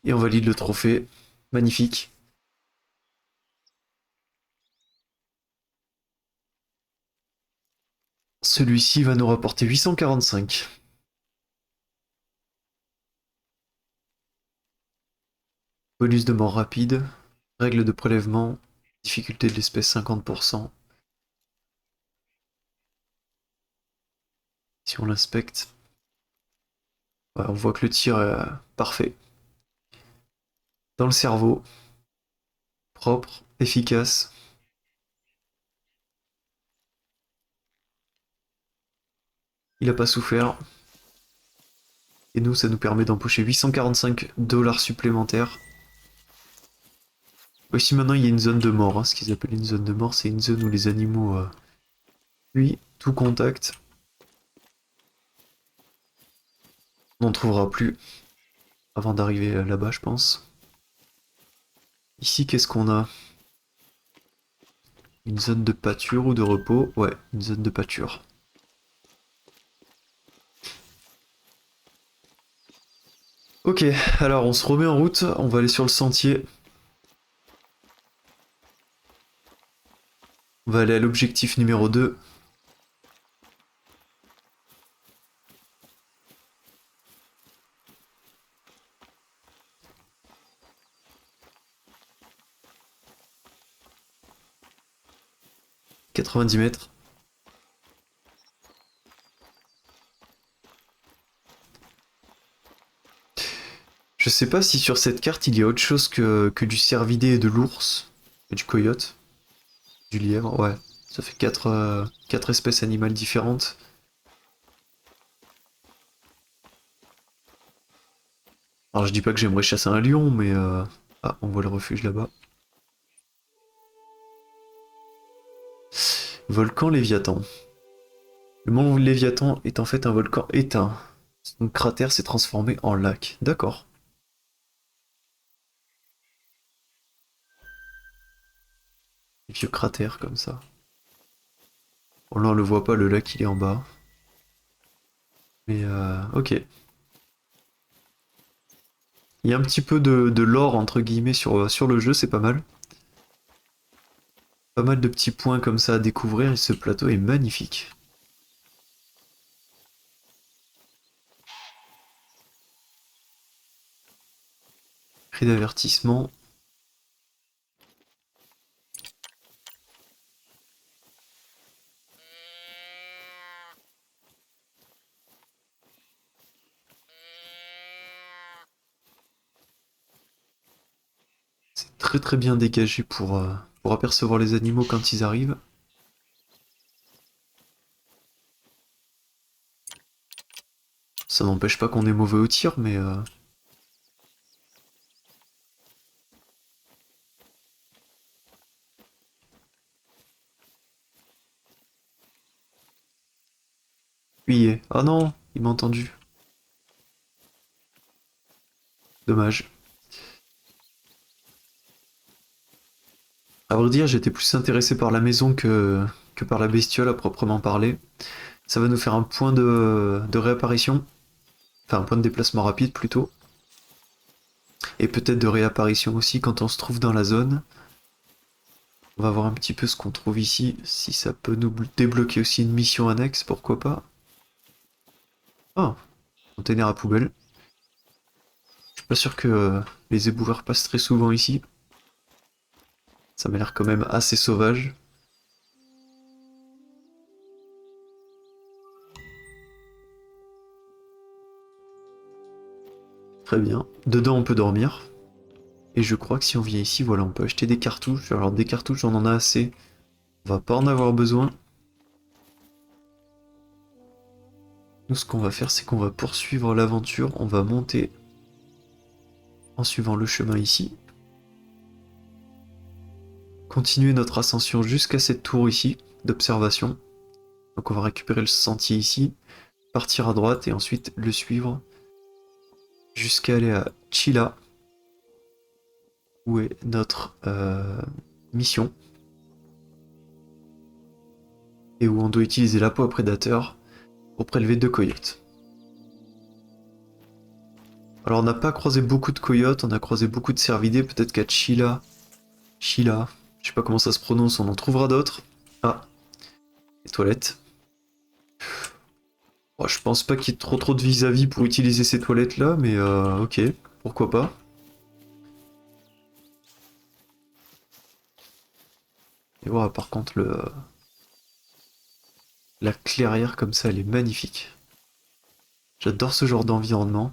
Et on valide le trophée. Magnifique. Celui-ci va nous rapporter 845. Bonus de mort rapide. Règle de prélèvement. Difficulté de l'espèce 50%. Si on l'inspecte, ouais, on voit que le tir est parfait. Dans le cerveau. Propre, efficace. Il a pas souffert. Et nous, ça nous permet d'empocher 845 dollars supplémentaires. Aussi, maintenant, il y a une zone de mort. Hein. Ce qu'ils appellent une zone de mort, c'est une zone où les animaux fuient tout contact. On n'en trouvera plus avant d'arriver là-bas, je pense. Ici, qu'est-ce qu'on a? Une zone de pâture ou de repos? Ouais, une zone de pâture. Ok, alors on se remet en route, on va aller sur le sentier. On va aller à l'objectif numéro 2. « 90 mètres. Je sais pas si sur cette carte il y a autre chose que du cervidé et de l'ours, et du coyote, du lièvre, ouais. Ça fait quatre espèces animales différentes. Alors je dis pas que j'aimerais chasser un lion, mais ah, on voit le refuge là-bas. Volcan Léviathan. Le mont Léviathan est en fait un volcan éteint. Son cratère s'est transformé en lac. D'accord. Des vieux cratères comme ça. Bon là on le voit pas, le lac il est en bas. Mais ok. Il y a un petit peu de lore entre guillemets sur le jeu, c'est pas mal. Pas mal de petits points comme ça à découvrir et ce plateau est magnifique. Cri d'avertissement. C'est très très bien dégagé pour apercevoir les animaux quand ils arrivent. Ça n'empêche pas qu'on est mauvais au tir, mais lui y est. Ah non, il m'a entendu. Dommage. À vrai dire, j'étais plus intéressé par la maison que par la bestiole à proprement parler. Ça va nous faire un point de réapparition. Enfin, un point de déplacement rapide plutôt. Et peut-être de réapparition aussi quand on se trouve dans la zone. On va voir un petit peu ce qu'on trouve ici. Si ça peut nous débloquer aussi une mission annexe, pourquoi pas. Ah, container à poubelle. Je suis pas sûr que les éboueurs passent très souvent ici. Ça m'a l'air quand même assez sauvage. Très bien. Dedans, on peut dormir. Et je crois que si on vient ici, voilà, on peut acheter des cartouches. Alors des cartouches, on en a assez. On va pas en avoir besoin. Nous, ce qu'on va faire, c'est qu'on va poursuivre l'aventure. On va monter en suivant le chemin ici. Continuer notre ascension jusqu'à cette tour ici d'observation. Donc on va récupérer le sentier ici, partir à droite et ensuite le suivre jusqu'à aller à Chila, où est notre mission, et où on doit utiliser la peau à prédateur pour prélever 2 coyotes. Alors on n'a pas croisé beaucoup de coyotes, on a croisé beaucoup de cervidés, peut-être qu'à Chila, je sais pas comment ça se prononce, on en trouvera d'autres. Ah, les toilettes. Bon, je pense pas qu'il y ait trop de vis-à-vis pour utiliser ces toilettes là, mais ok, pourquoi pas. Et voilà, par contre, la clairière comme ça, elle est magnifique. J'adore ce genre d'environnement.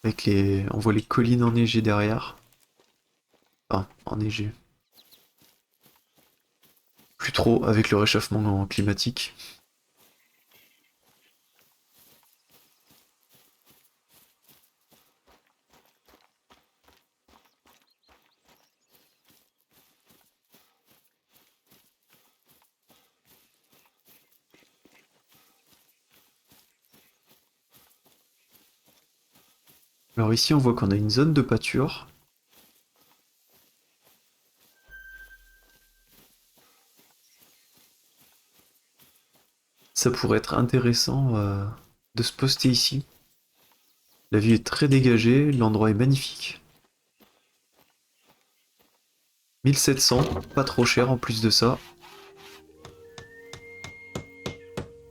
Avec les... On voit les collines enneigées derrière. Enfin, enneigées. Plus trop avec le réchauffement climatique. Alors ici, on voit qu'on a une zone de pâture. Ça pourrait être intéressant de se poster ici. La vue est très dégagée, l'endroit est magnifique. 1700, pas trop cher en plus de ça.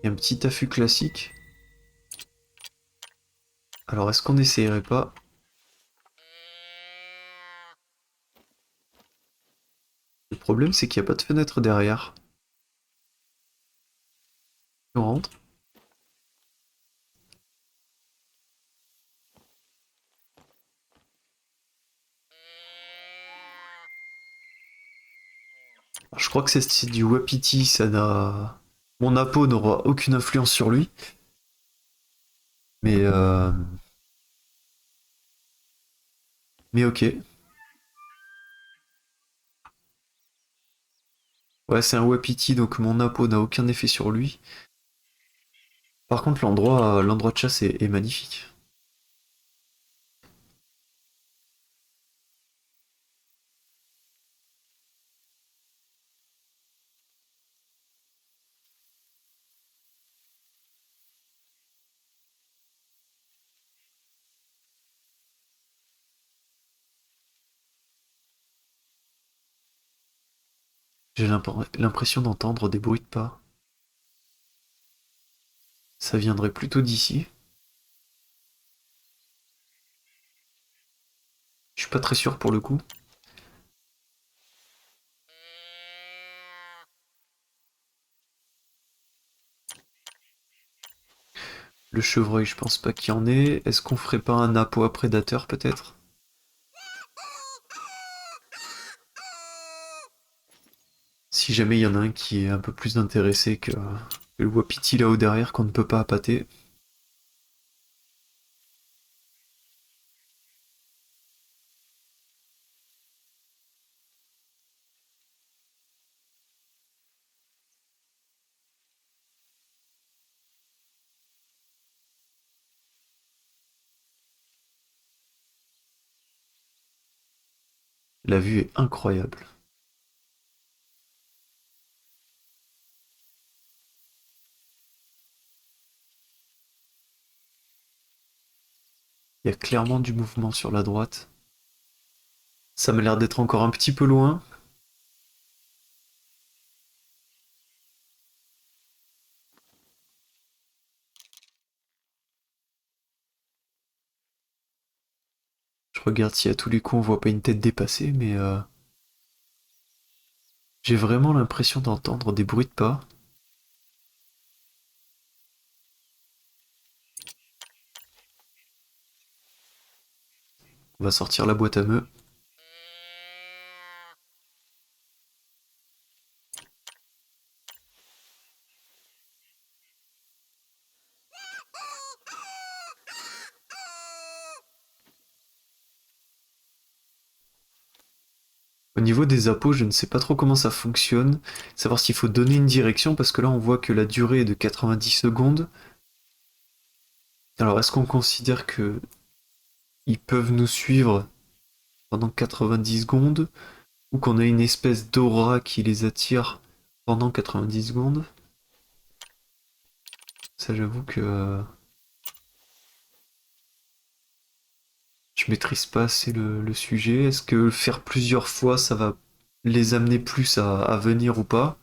Et un petit affût classique. Alors est-ce qu'on n'essayerait pas... Le problème c'est qu'il n'y a pas de fenêtre derrière. On rentre. Alors, je crois que c'est du Wapiti, ça n'a... Mon Apo n'aura aucune influence sur lui, mais mais ok. Ouais, c'est un Wapiti, donc mon Apo n'a aucun effet sur lui. Par contre, l'endroit de chasse est magnifique. J'ai l'impression d'entendre des bruits de pas. Ça viendrait plutôt d'ici. Je suis pas très sûr pour le coup. Le chevreuil, je pense pas qu'il y en ait. Est-ce qu'on ferait pas un Apo à prédateur peut-être? Si jamais il y en a un qui est un peu plus intéressé que le Wapiti là-haut derrière qu'on ne peut pas appâter. La vue est incroyable. Il y a clairement du mouvement sur la droite. Ça m'a l'air d'être encore un petit peu loin. Je regarde si à tous les coups on voit pas une tête dépassée, mais j'ai vraiment l'impression d'entendre des bruits de pas. On va sortir la boîte à meux. Au niveau des appos, je ne sais pas trop comment ça fonctionne. Savoir s'il faut donner une direction, parce que là on voit que la durée est de 90 secondes. Alors est-ce qu'on considère que ils peuvent nous suivre pendant 90 secondes ou qu'on a une espèce d'aura qui les attire pendant 90 secondes? Ça j'avoue que je maîtrise pas assez le sujet. Est-ce que le faire plusieurs fois ça va les amener plus à venir ou pas?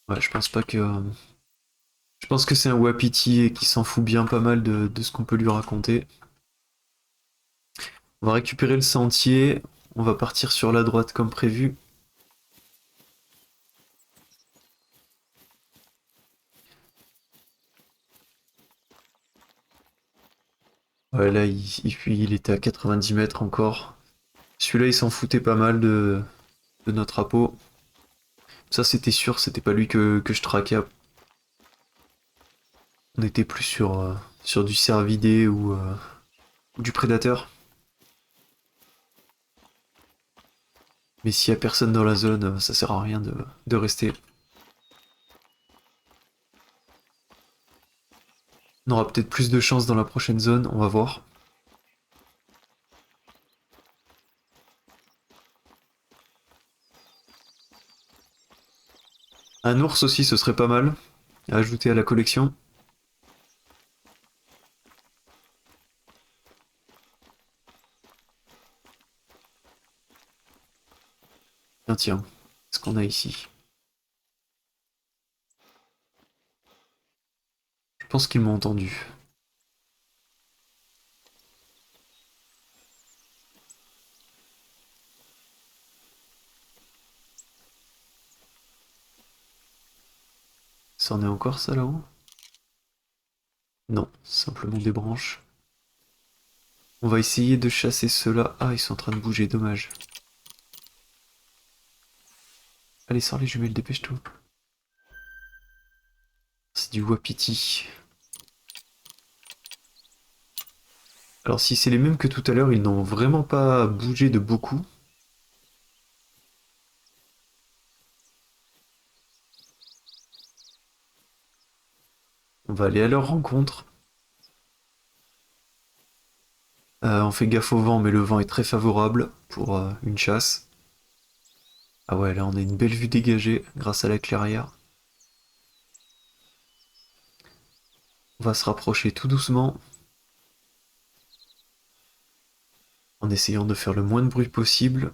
Ouais, je pense pas que. Je pense que c'est un Wapiti et qui s'en fout bien pas mal de ce qu'on peut lui raconter. On va récupérer le sentier, on va partir sur la droite comme prévu. Ouais, là, il était à 90 mètres encore. Celui-là, il s'en foutait pas mal de notre appât. Ça, c'était sûr, c'était pas lui que je traquais. On était plus sur du cervidé ou du prédateur. Mais s'il y a personne dans la zone, ça sert à rien de rester. On aura peut-être plus de chance dans la prochaine zone, on va voir. Un ours aussi, ce serait pas mal à ajouter à la collection. Tiens, tiens, ce qu'on a ici. Je pense qu'ils m'ont entendu. C'en est encore ça là-haut? Non, simplement des branches. On va essayer de chasser ceux-là. Ah, ils sont en train de bouger, dommage. Allez, sors les jumelles, dépêche-toi. C'est du wapiti. Alors si c'est les mêmes que tout à l'heure, ils n'ont vraiment pas bougé de beaucoup. On va aller à leur rencontre. On fait gaffe au vent, mais le vent est très favorable pour une chasse. Ah ouais, là on a une belle vue dégagée grâce à la clairière. On va se rapprocher tout doucement, en essayant de faire le moins de bruit possible.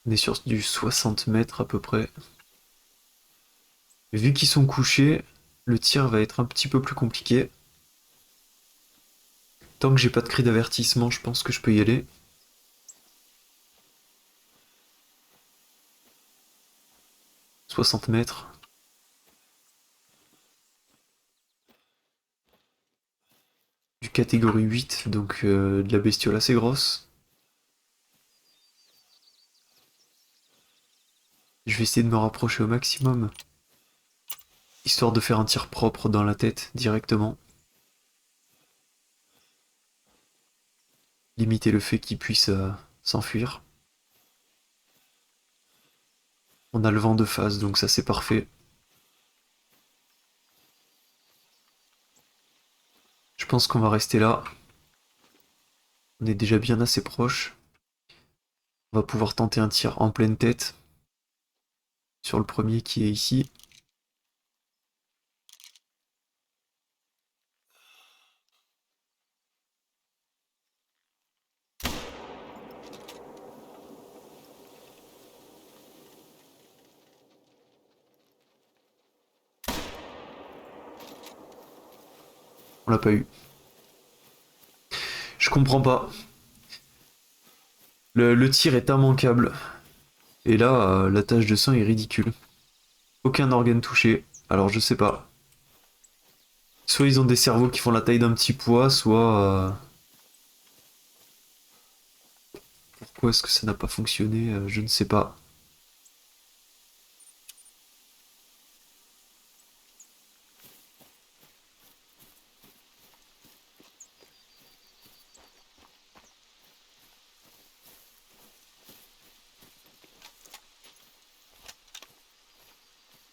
On est sur du 60 mètres à peu près. Vu qu'ils sont couchés, le tir va être un petit peu plus compliqué. Tant que j'ai pas de cri d'avertissement, je pense que je peux y aller. 60 mètres. Du catégorie 8, donc de la bestiole assez grosse. Je vais essayer de me rapprocher au maximum, histoire de faire un tir propre dans la tête directement. Limiter le fait qu'il puisse s'enfuir. On a le vent de face, donc ça c'est parfait. Je pense qu'on va rester là. On est déjà bien assez proche. On va pouvoir tenter un tir en pleine tête sur le premier qui est ici. On l'a pas eu. Je comprends pas. Le tir est immanquable. Et là, la tache de sang est ridicule. Aucun organe touché. Alors je sais pas. Soit ils ont des cerveaux qui font la taille d'un petit pois, soit... pourquoi est-ce que ça n'a pas fonctionné? Je ne sais pas.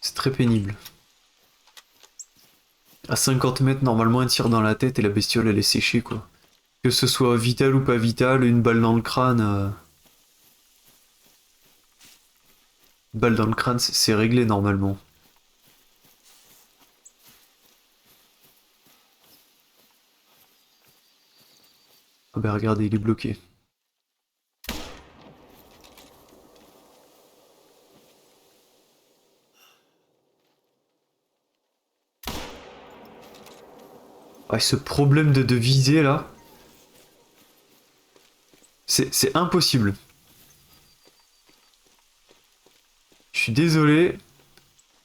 C'est très pénible. À 50 mètres, normalement, un tir dans la tête et la bestiole, elle est séchée, quoi. Que ce soit vital ou pas vital, une balle dans le crâne... Une balle dans le crâne, c'est réglé, normalement. Ah bah regardez, il est bloqué. Ah, ce problème de visée, là... C'est impossible. Je suis désolé.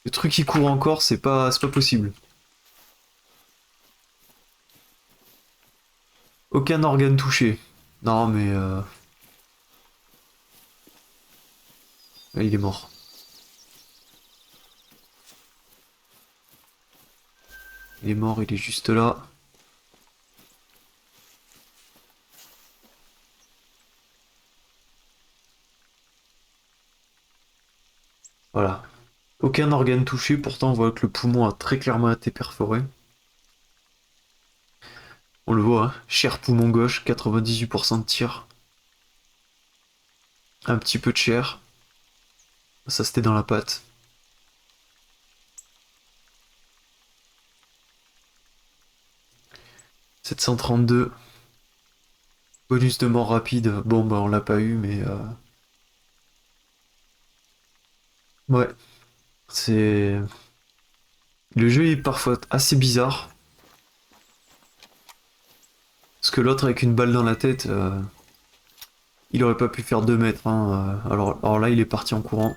Le truc qui court encore, c'est pas possible. Aucun organe touché. Non, mais... ah, il est mort. Il est mort, il est juste là. Voilà. Aucun organe touché, pourtant on voit que le poumon a très clairement été perforé. On le voit, hein. Chair poumon gauche, 98% de tir. Un petit peu de chair. Ça c'était dans la patte. 732. Bonus de mort rapide. Bon bah on l'a pas eu mais... Ouais. C'est... Le jeu est parfois assez bizarre. Parce que l'autre avec une balle dans la tête, il aurait pas pu faire 2 mètres. Hein. Alors là, il est parti en courant.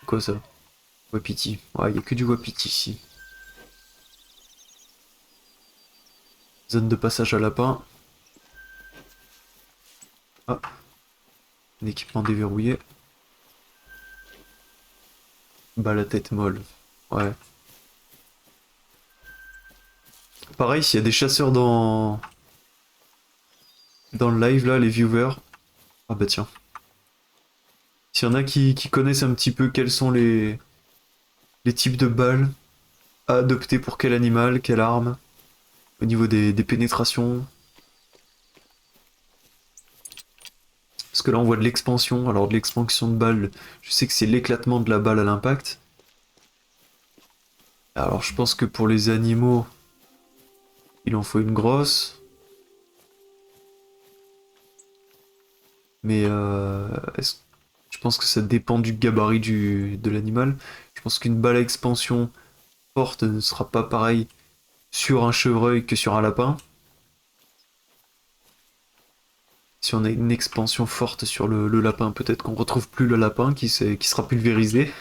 Quoi ça? Wapiti. Ouais, il y a que du Wapiti ici. Zone de passage à lapin. Ah, un équipement déverrouillé. Bah la tête molle. Ouais. Pareil, s'il y a des chasseurs dans le live là, les viewers. Ah bah tiens. S'il y en a qui connaissent un petit peu quels sont les types de balles à adopter pour quel animal, quelle arme, au niveau des pénétrations. Parce que là on voit de l'expansion. Alors de l'expansion de balles, je sais que c'est l'éclatement de la balle à l'impact. Alors je pense que pour les animaux, il en faut une grosse. Mais je pense que ça dépend du gabarit de l'animal. Je pense qu'une balle à expansion forte ne sera pas pareil sur un chevreuil que sur un lapin. Si on a une expansion forte sur le lapin, peut-être qu'on retrouve plus le lapin qui sera pulvérisé.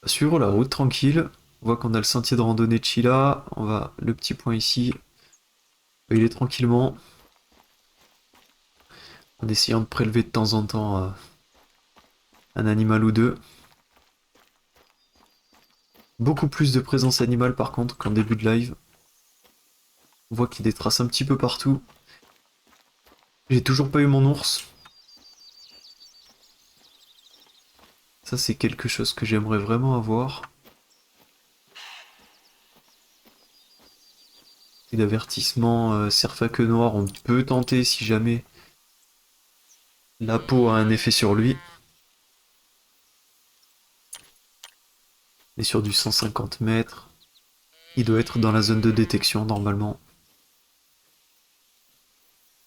Sur la route tranquille, on voit qu'on a le sentier de randonnée de Chila. On va le petit point ici. Il est tranquillement, en essayant de prélever de temps en temps un animal ou deux. Beaucoup plus de présence animale par contre qu'en début de live. On voit qu'il y a des traces un petit peu partout. J'ai toujours pas eu mon ours. Ça c'est quelque chose que j'aimerais vraiment avoir. Et d'avertissement, cerf à queue noire, on peut tenter si jamais la peau a un effet sur lui. Et sur du 150 mètres, il doit être dans la zone de détection normalement.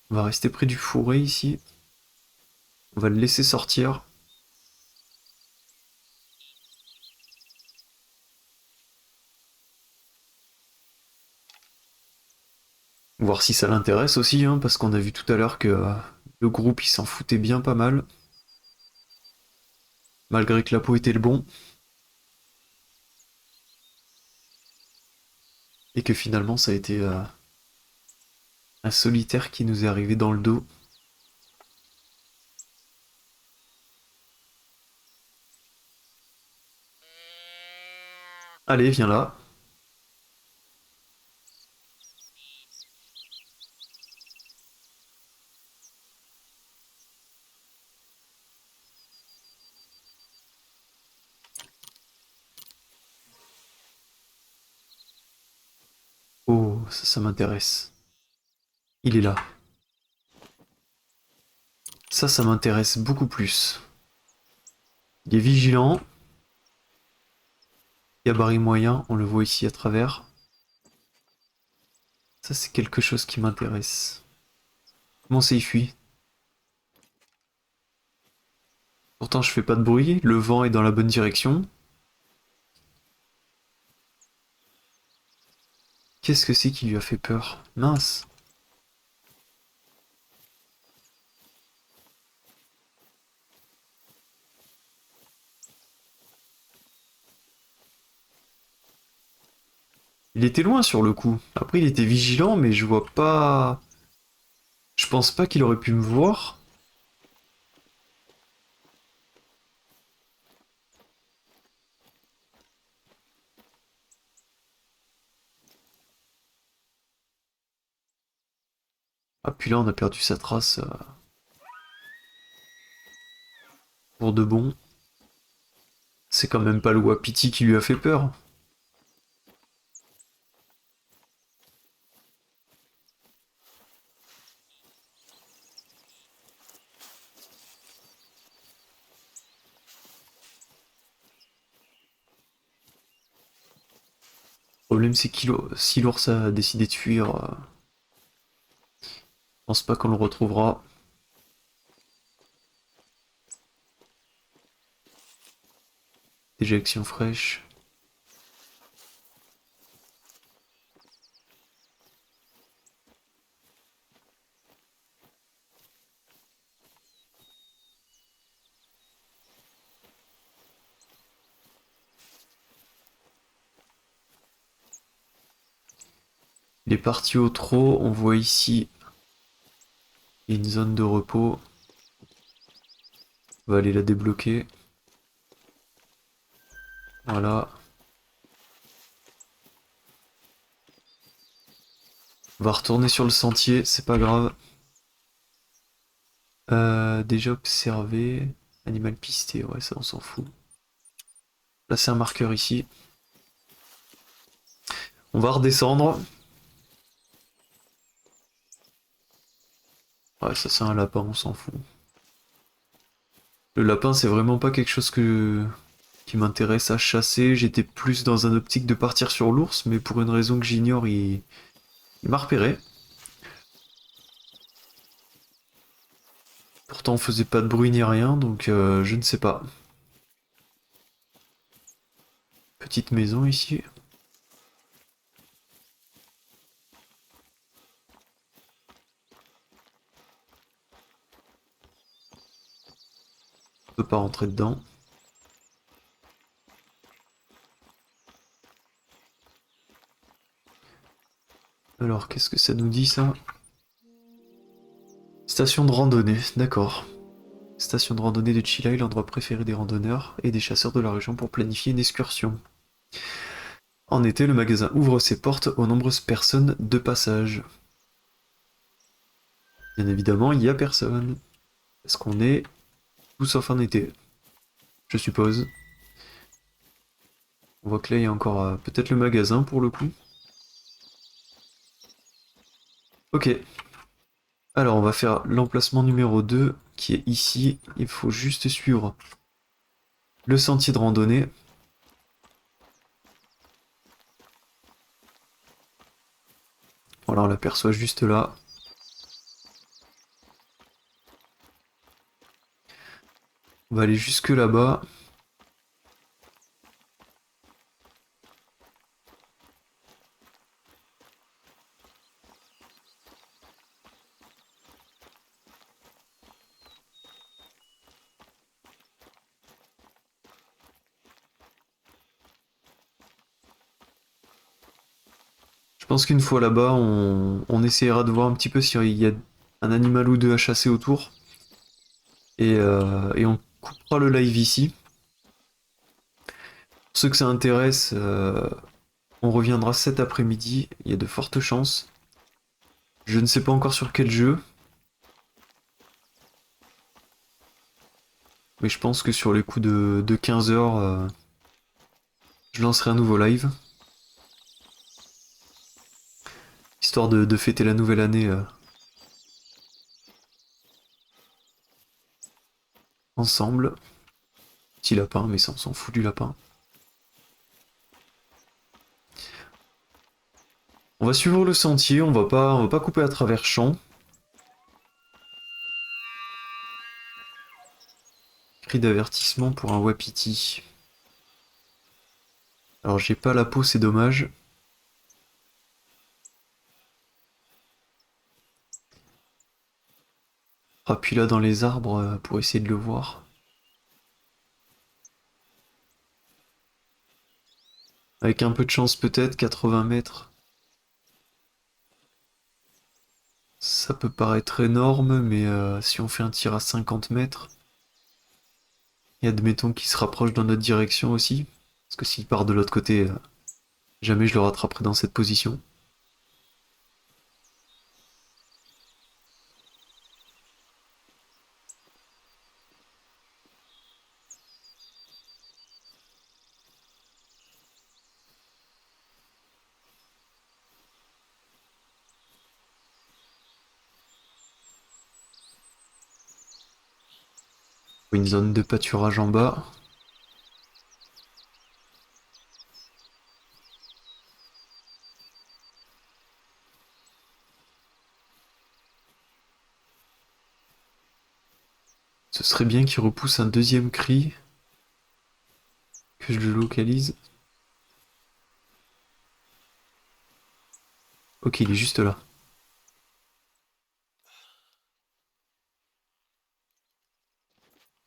On va rester près du fourré ici. On va le laisser sortir. Voir si ça l'intéresse aussi, hein, parce qu'on a vu tout à l'heure que le groupe il s'en foutait bien pas mal. Malgré que la peau était le bon. Et que finalement ça a été un solitaire qui nous est arrivé dans le dos. Allez, viens là. Oh, ça m'intéresse. Il est là. Ça m'intéresse beaucoup plus. Il est vigilant. Gabarit moyen, on le voit ici à travers. Ça, c'est quelque chose qui m'intéresse. Comment ça y fuit? Pourtant, je fais pas de bruit, le vent est dans la bonne direction. Qu'est-ce que c'est qui lui a fait peur? Mince. Il était loin sur le coup. Après, il était vigilant, mais je vois pas. Je pense pas qu'il aurait pu me voir. Ah, puis là, on a perdu sa trace pour de bon. C'est quand même pas le Wapiti qui lui a fait peur. Le problème c'est que si l'ours a décidé de fuir, je pense pas qu'on le retrouvera. Déjection fraîche. Il est parti au trot, on voit ici une zone de repos. On va aller la débloquer. Voilà. On va retourner sur le sentier, c'est pas grave. Déjà observé. Animal pisté, ouais, ça on s'en fout. Placer un marqueur ici. On va redescendre. Ouais, ça c'est un lapin, on s'en fout. Le lapin, c'est vraiment pas quelque chose qui m'intéresse à chasser. J'étais plus dans un optique de partir sur l'ours, mais pour une raison que j'ignore, il m'a repéré. Pourtant, on faisait pas de bruit ni rien, donc je ne sais pas. Petite maison ici. On peut pas rentrer dedans. Alors, qu'est-ce que ça nous dit ça? Station de randonnée, d'accord. Station de randonnée de Chilai, l'endroit préféré des randonneurs et des chasseurs de la région pour planifier une excursion. En été, le magasin ouvre ses portes aux nombreuses personnes de passage. Bien évidemment, il n'y a personne. Parce qu'on est tout sauf en été, je suppose. On voit que là, il y a encore peut-être le magasin pour le coup. Ok. Alors, on va faire l'emplacement numéro 2 qui est ici. Il faut juste suivre le sentier de randonnée. Voilà, on l'aperçoit juste là. On va aller jusque là-bas. Je pense qu'une fois là-bas, on essaiera de voir un petit peu s'il y a un animal ou deux à chasser autour. Et on coupera le live ici. Pour ceux que ça intéresse, on reviendra cet après-midi. Il y a de fortes chances. Je ne sais pas encore sur quel jeu. Mais je pense que sur les coups de 15 heures, je lancerai un nouveau live. Histoire de fêter la nouvelle année ensemble. Petit lapin, mais ça on s'en fout du lapin. On va suivre le sentier, on va pas couper à travers champs. Cri d'avertissement pour un wapiti. Alors j'ai pas la peau, c'est dommage. Appuie là dans les arbres pour essayer de le voir. Avec un peu de chance peut-être, 80 mètres. Ça peut paraître énorme, mais si on fait un tir à 50 mètres, et admettons qu'il se rapproche dans notre direction aussi, parce que s'il part de l'autre côté, jamais je le rattraperai dans cette position. Une zone de pâturage en bas. Ce serait bien qu'il repousse un deuxième cri, que je le localise. Ok, il est juste là.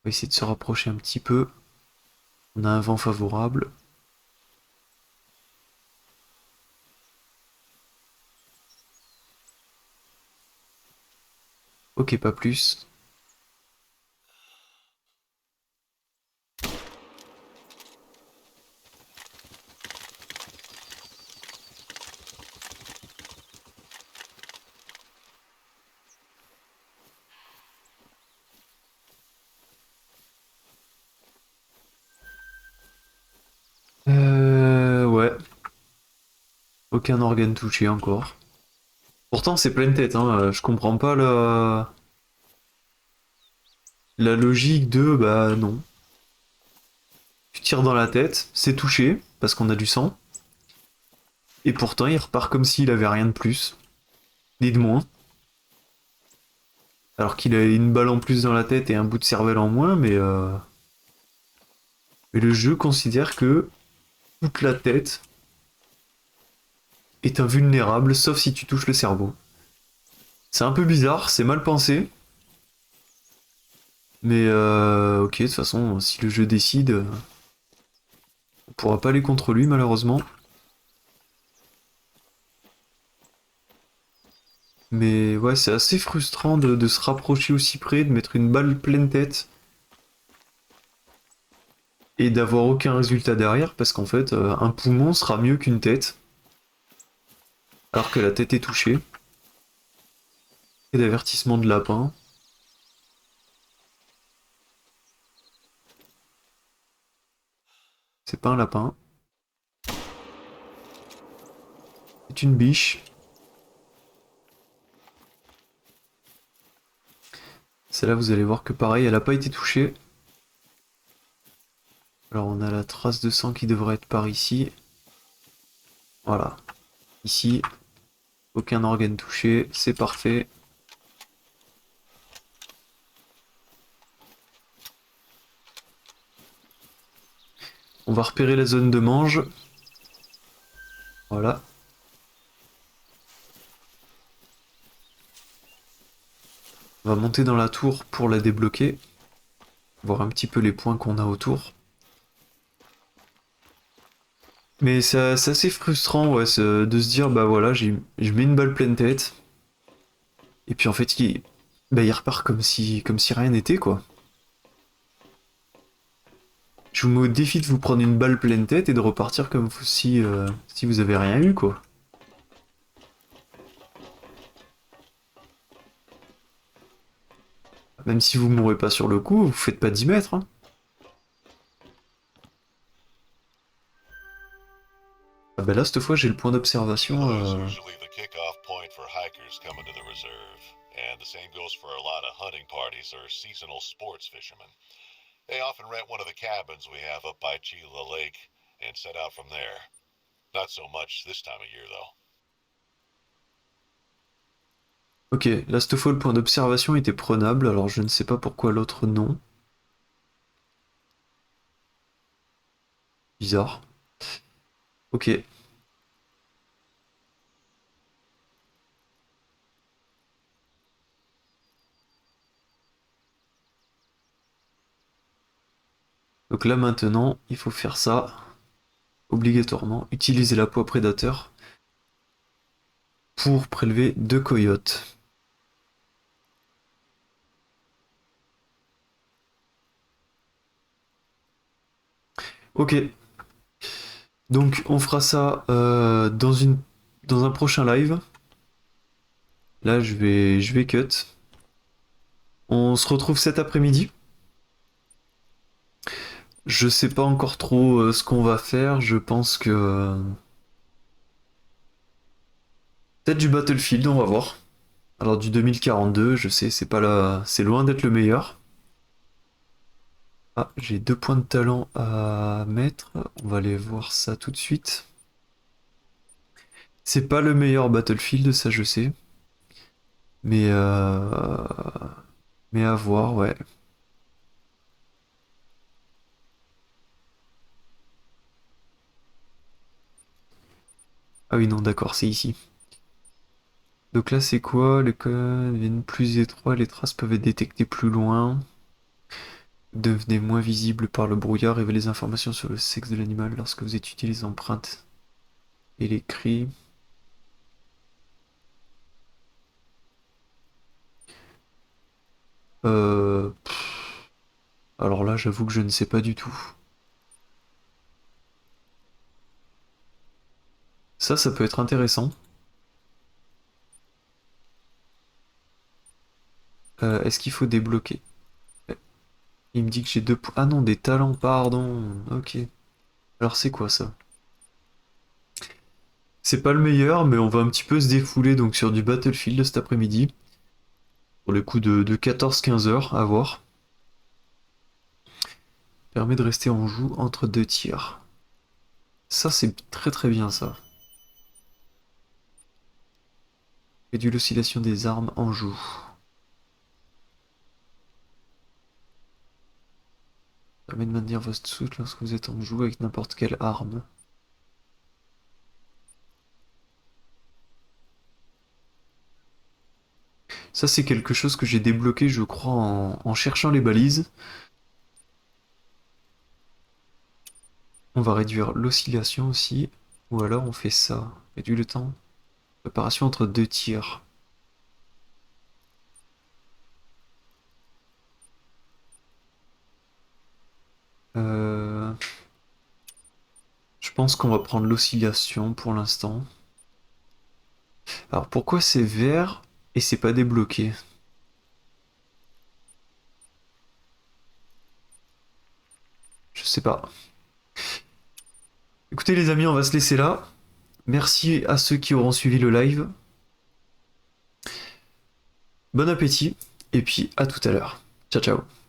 On va essayer de se rapprocher un petit peu. On a un vent favorable. Ok, pas plus. Ouais. Aucun organe touché encore. Pourtant, c'est pleine tête, hein. Je comprends pas la logique de bah non. Tu tires dans la tête, c'est touché, parce qu'on a du sang. Et pourtant, il repart comme s'il avait rien de plus. Ni de moins. Alors qu'il a une balle en plus dans la tête et un bout de cervelle en moins, mais le jeu considère que toute la tête est invulnérable, sauf si tu touches le cerveau. C'est un peu bizarre, c'est mal pensé. Mais ok, de toute façon, si le jeu décide, on pourra pas aller contre lui malheureusement. Mais ouais, c'est assez frustrant de se rapprocher aussi près, de mettre une balle pleine tête et d'avoir aucun résultat derrière, parce qu'en fait, un poumon sera mieux qu'une tête, alors que la tête est touchée. Et d'avertissement de lapin. C'est pas un lapin, c'est une biche. Celle-là, vous allez voir que pareil, elle a pas été touchée. Alors on a la trace de sang qui devrait être par ici. Voilà. Ici, aucun organe touché, c'est parfait. On va repérer la zone de mange. Voilà. On va monter dans la tour pour la débloquer. Voir un petit peu les points qu'on a autour. Mais c'est assez frustrant ouais, de se dire, bah voilà, je mets une balle pleine tête. Et puis en fait, il repart comme si rien n'était, quoi. Je vous mets au défi de vous prendre une balle pleine tête et de repartir comme si vous avez rien eu, quoi. Même si vous mourrez pas sur le coup, vous faites pas 10 mètres, hein. Ah bah là, cette fois, j'ai le point d'observation. Canoes are usually the kickoff point for hikers coming to the reserve, and the same goes for a lot of hunting parties or seasonal sports fishermen. They often rent one of the cabins we have up by Chila Lake and set out from there. Not so much this time of year, though. Ok, là, cette fois, le point d'observation était prenable, alors je ne sais pas pourquoi l'autre non. Bizarre. Ok. Donc là, maintenant, il faut faire ça. Obligatoirement. Utiliser la poix prédateur pour prélever 2 coyotes. Ok. Donc, on fera ça dans un prochain live. Là, je vais cut. On se retrouve cet après-midi. Je sais pas encore trop ce qu'on va faire. Je pense que peut-être du Battlefield, on va voir. Alors du 2042, je sais, c'est pas là, c'est loin d'être le meilleur. Ah, j'ai 2 points de talent à mettre. On va aller voir ça tout de suite. C'est pas le meilleur Battlefield, ça je sais. Mais mais à voir, ouais. Ah oui, non, d'accord, c'est ici. Donc là, c'est quoi? Les codes deviennent plus étroits, les traces peuvent être détectées plus loin. Devenez moins visible par le brouillard, révélez les informations sur le sexe de l'animal lorsque vous étudiez les empreintes et les cris. Alors là, j'avoue que je ne sais pas du tout. Ça peut être intéressant. Est-ce qu'il faut débloquer? Il me dit que j'ai deux... Ah non, des talents, pardon. Ok. Alors c'est quoi ça? C'est pas le meilleur, mais on va un petit peu se défouler donc sur du Battlefield cet après-midi. Pour le coup de 14-15 heures, à voir. Permet de rester en joue entre deux tirs. Ça, c'est très très bien ça. Réduit l'oscillation des armes en joue. Permet de maintenir votre souffle lorsque vous êtes en joue avec n'importe quelle arme. Ça, c'est quelque chose que j'ai débloqué, je crois, en cherchant les balises. On va réduire l'oscillation aussi. Ou alors on fait ça. Réduit le temps. Préparation entre deux tirs. Euh, Je pense qu'on va prendre l'oscillation pour l'instant. Alors pourquoi c'est vert et c'est pas débloqué? Je sais pas. Écoutez les amis, on va se laisser là. Merci à ceux qui auront suivi le live. Bon appétit et puis à tout à l'heure. Ciao ciao.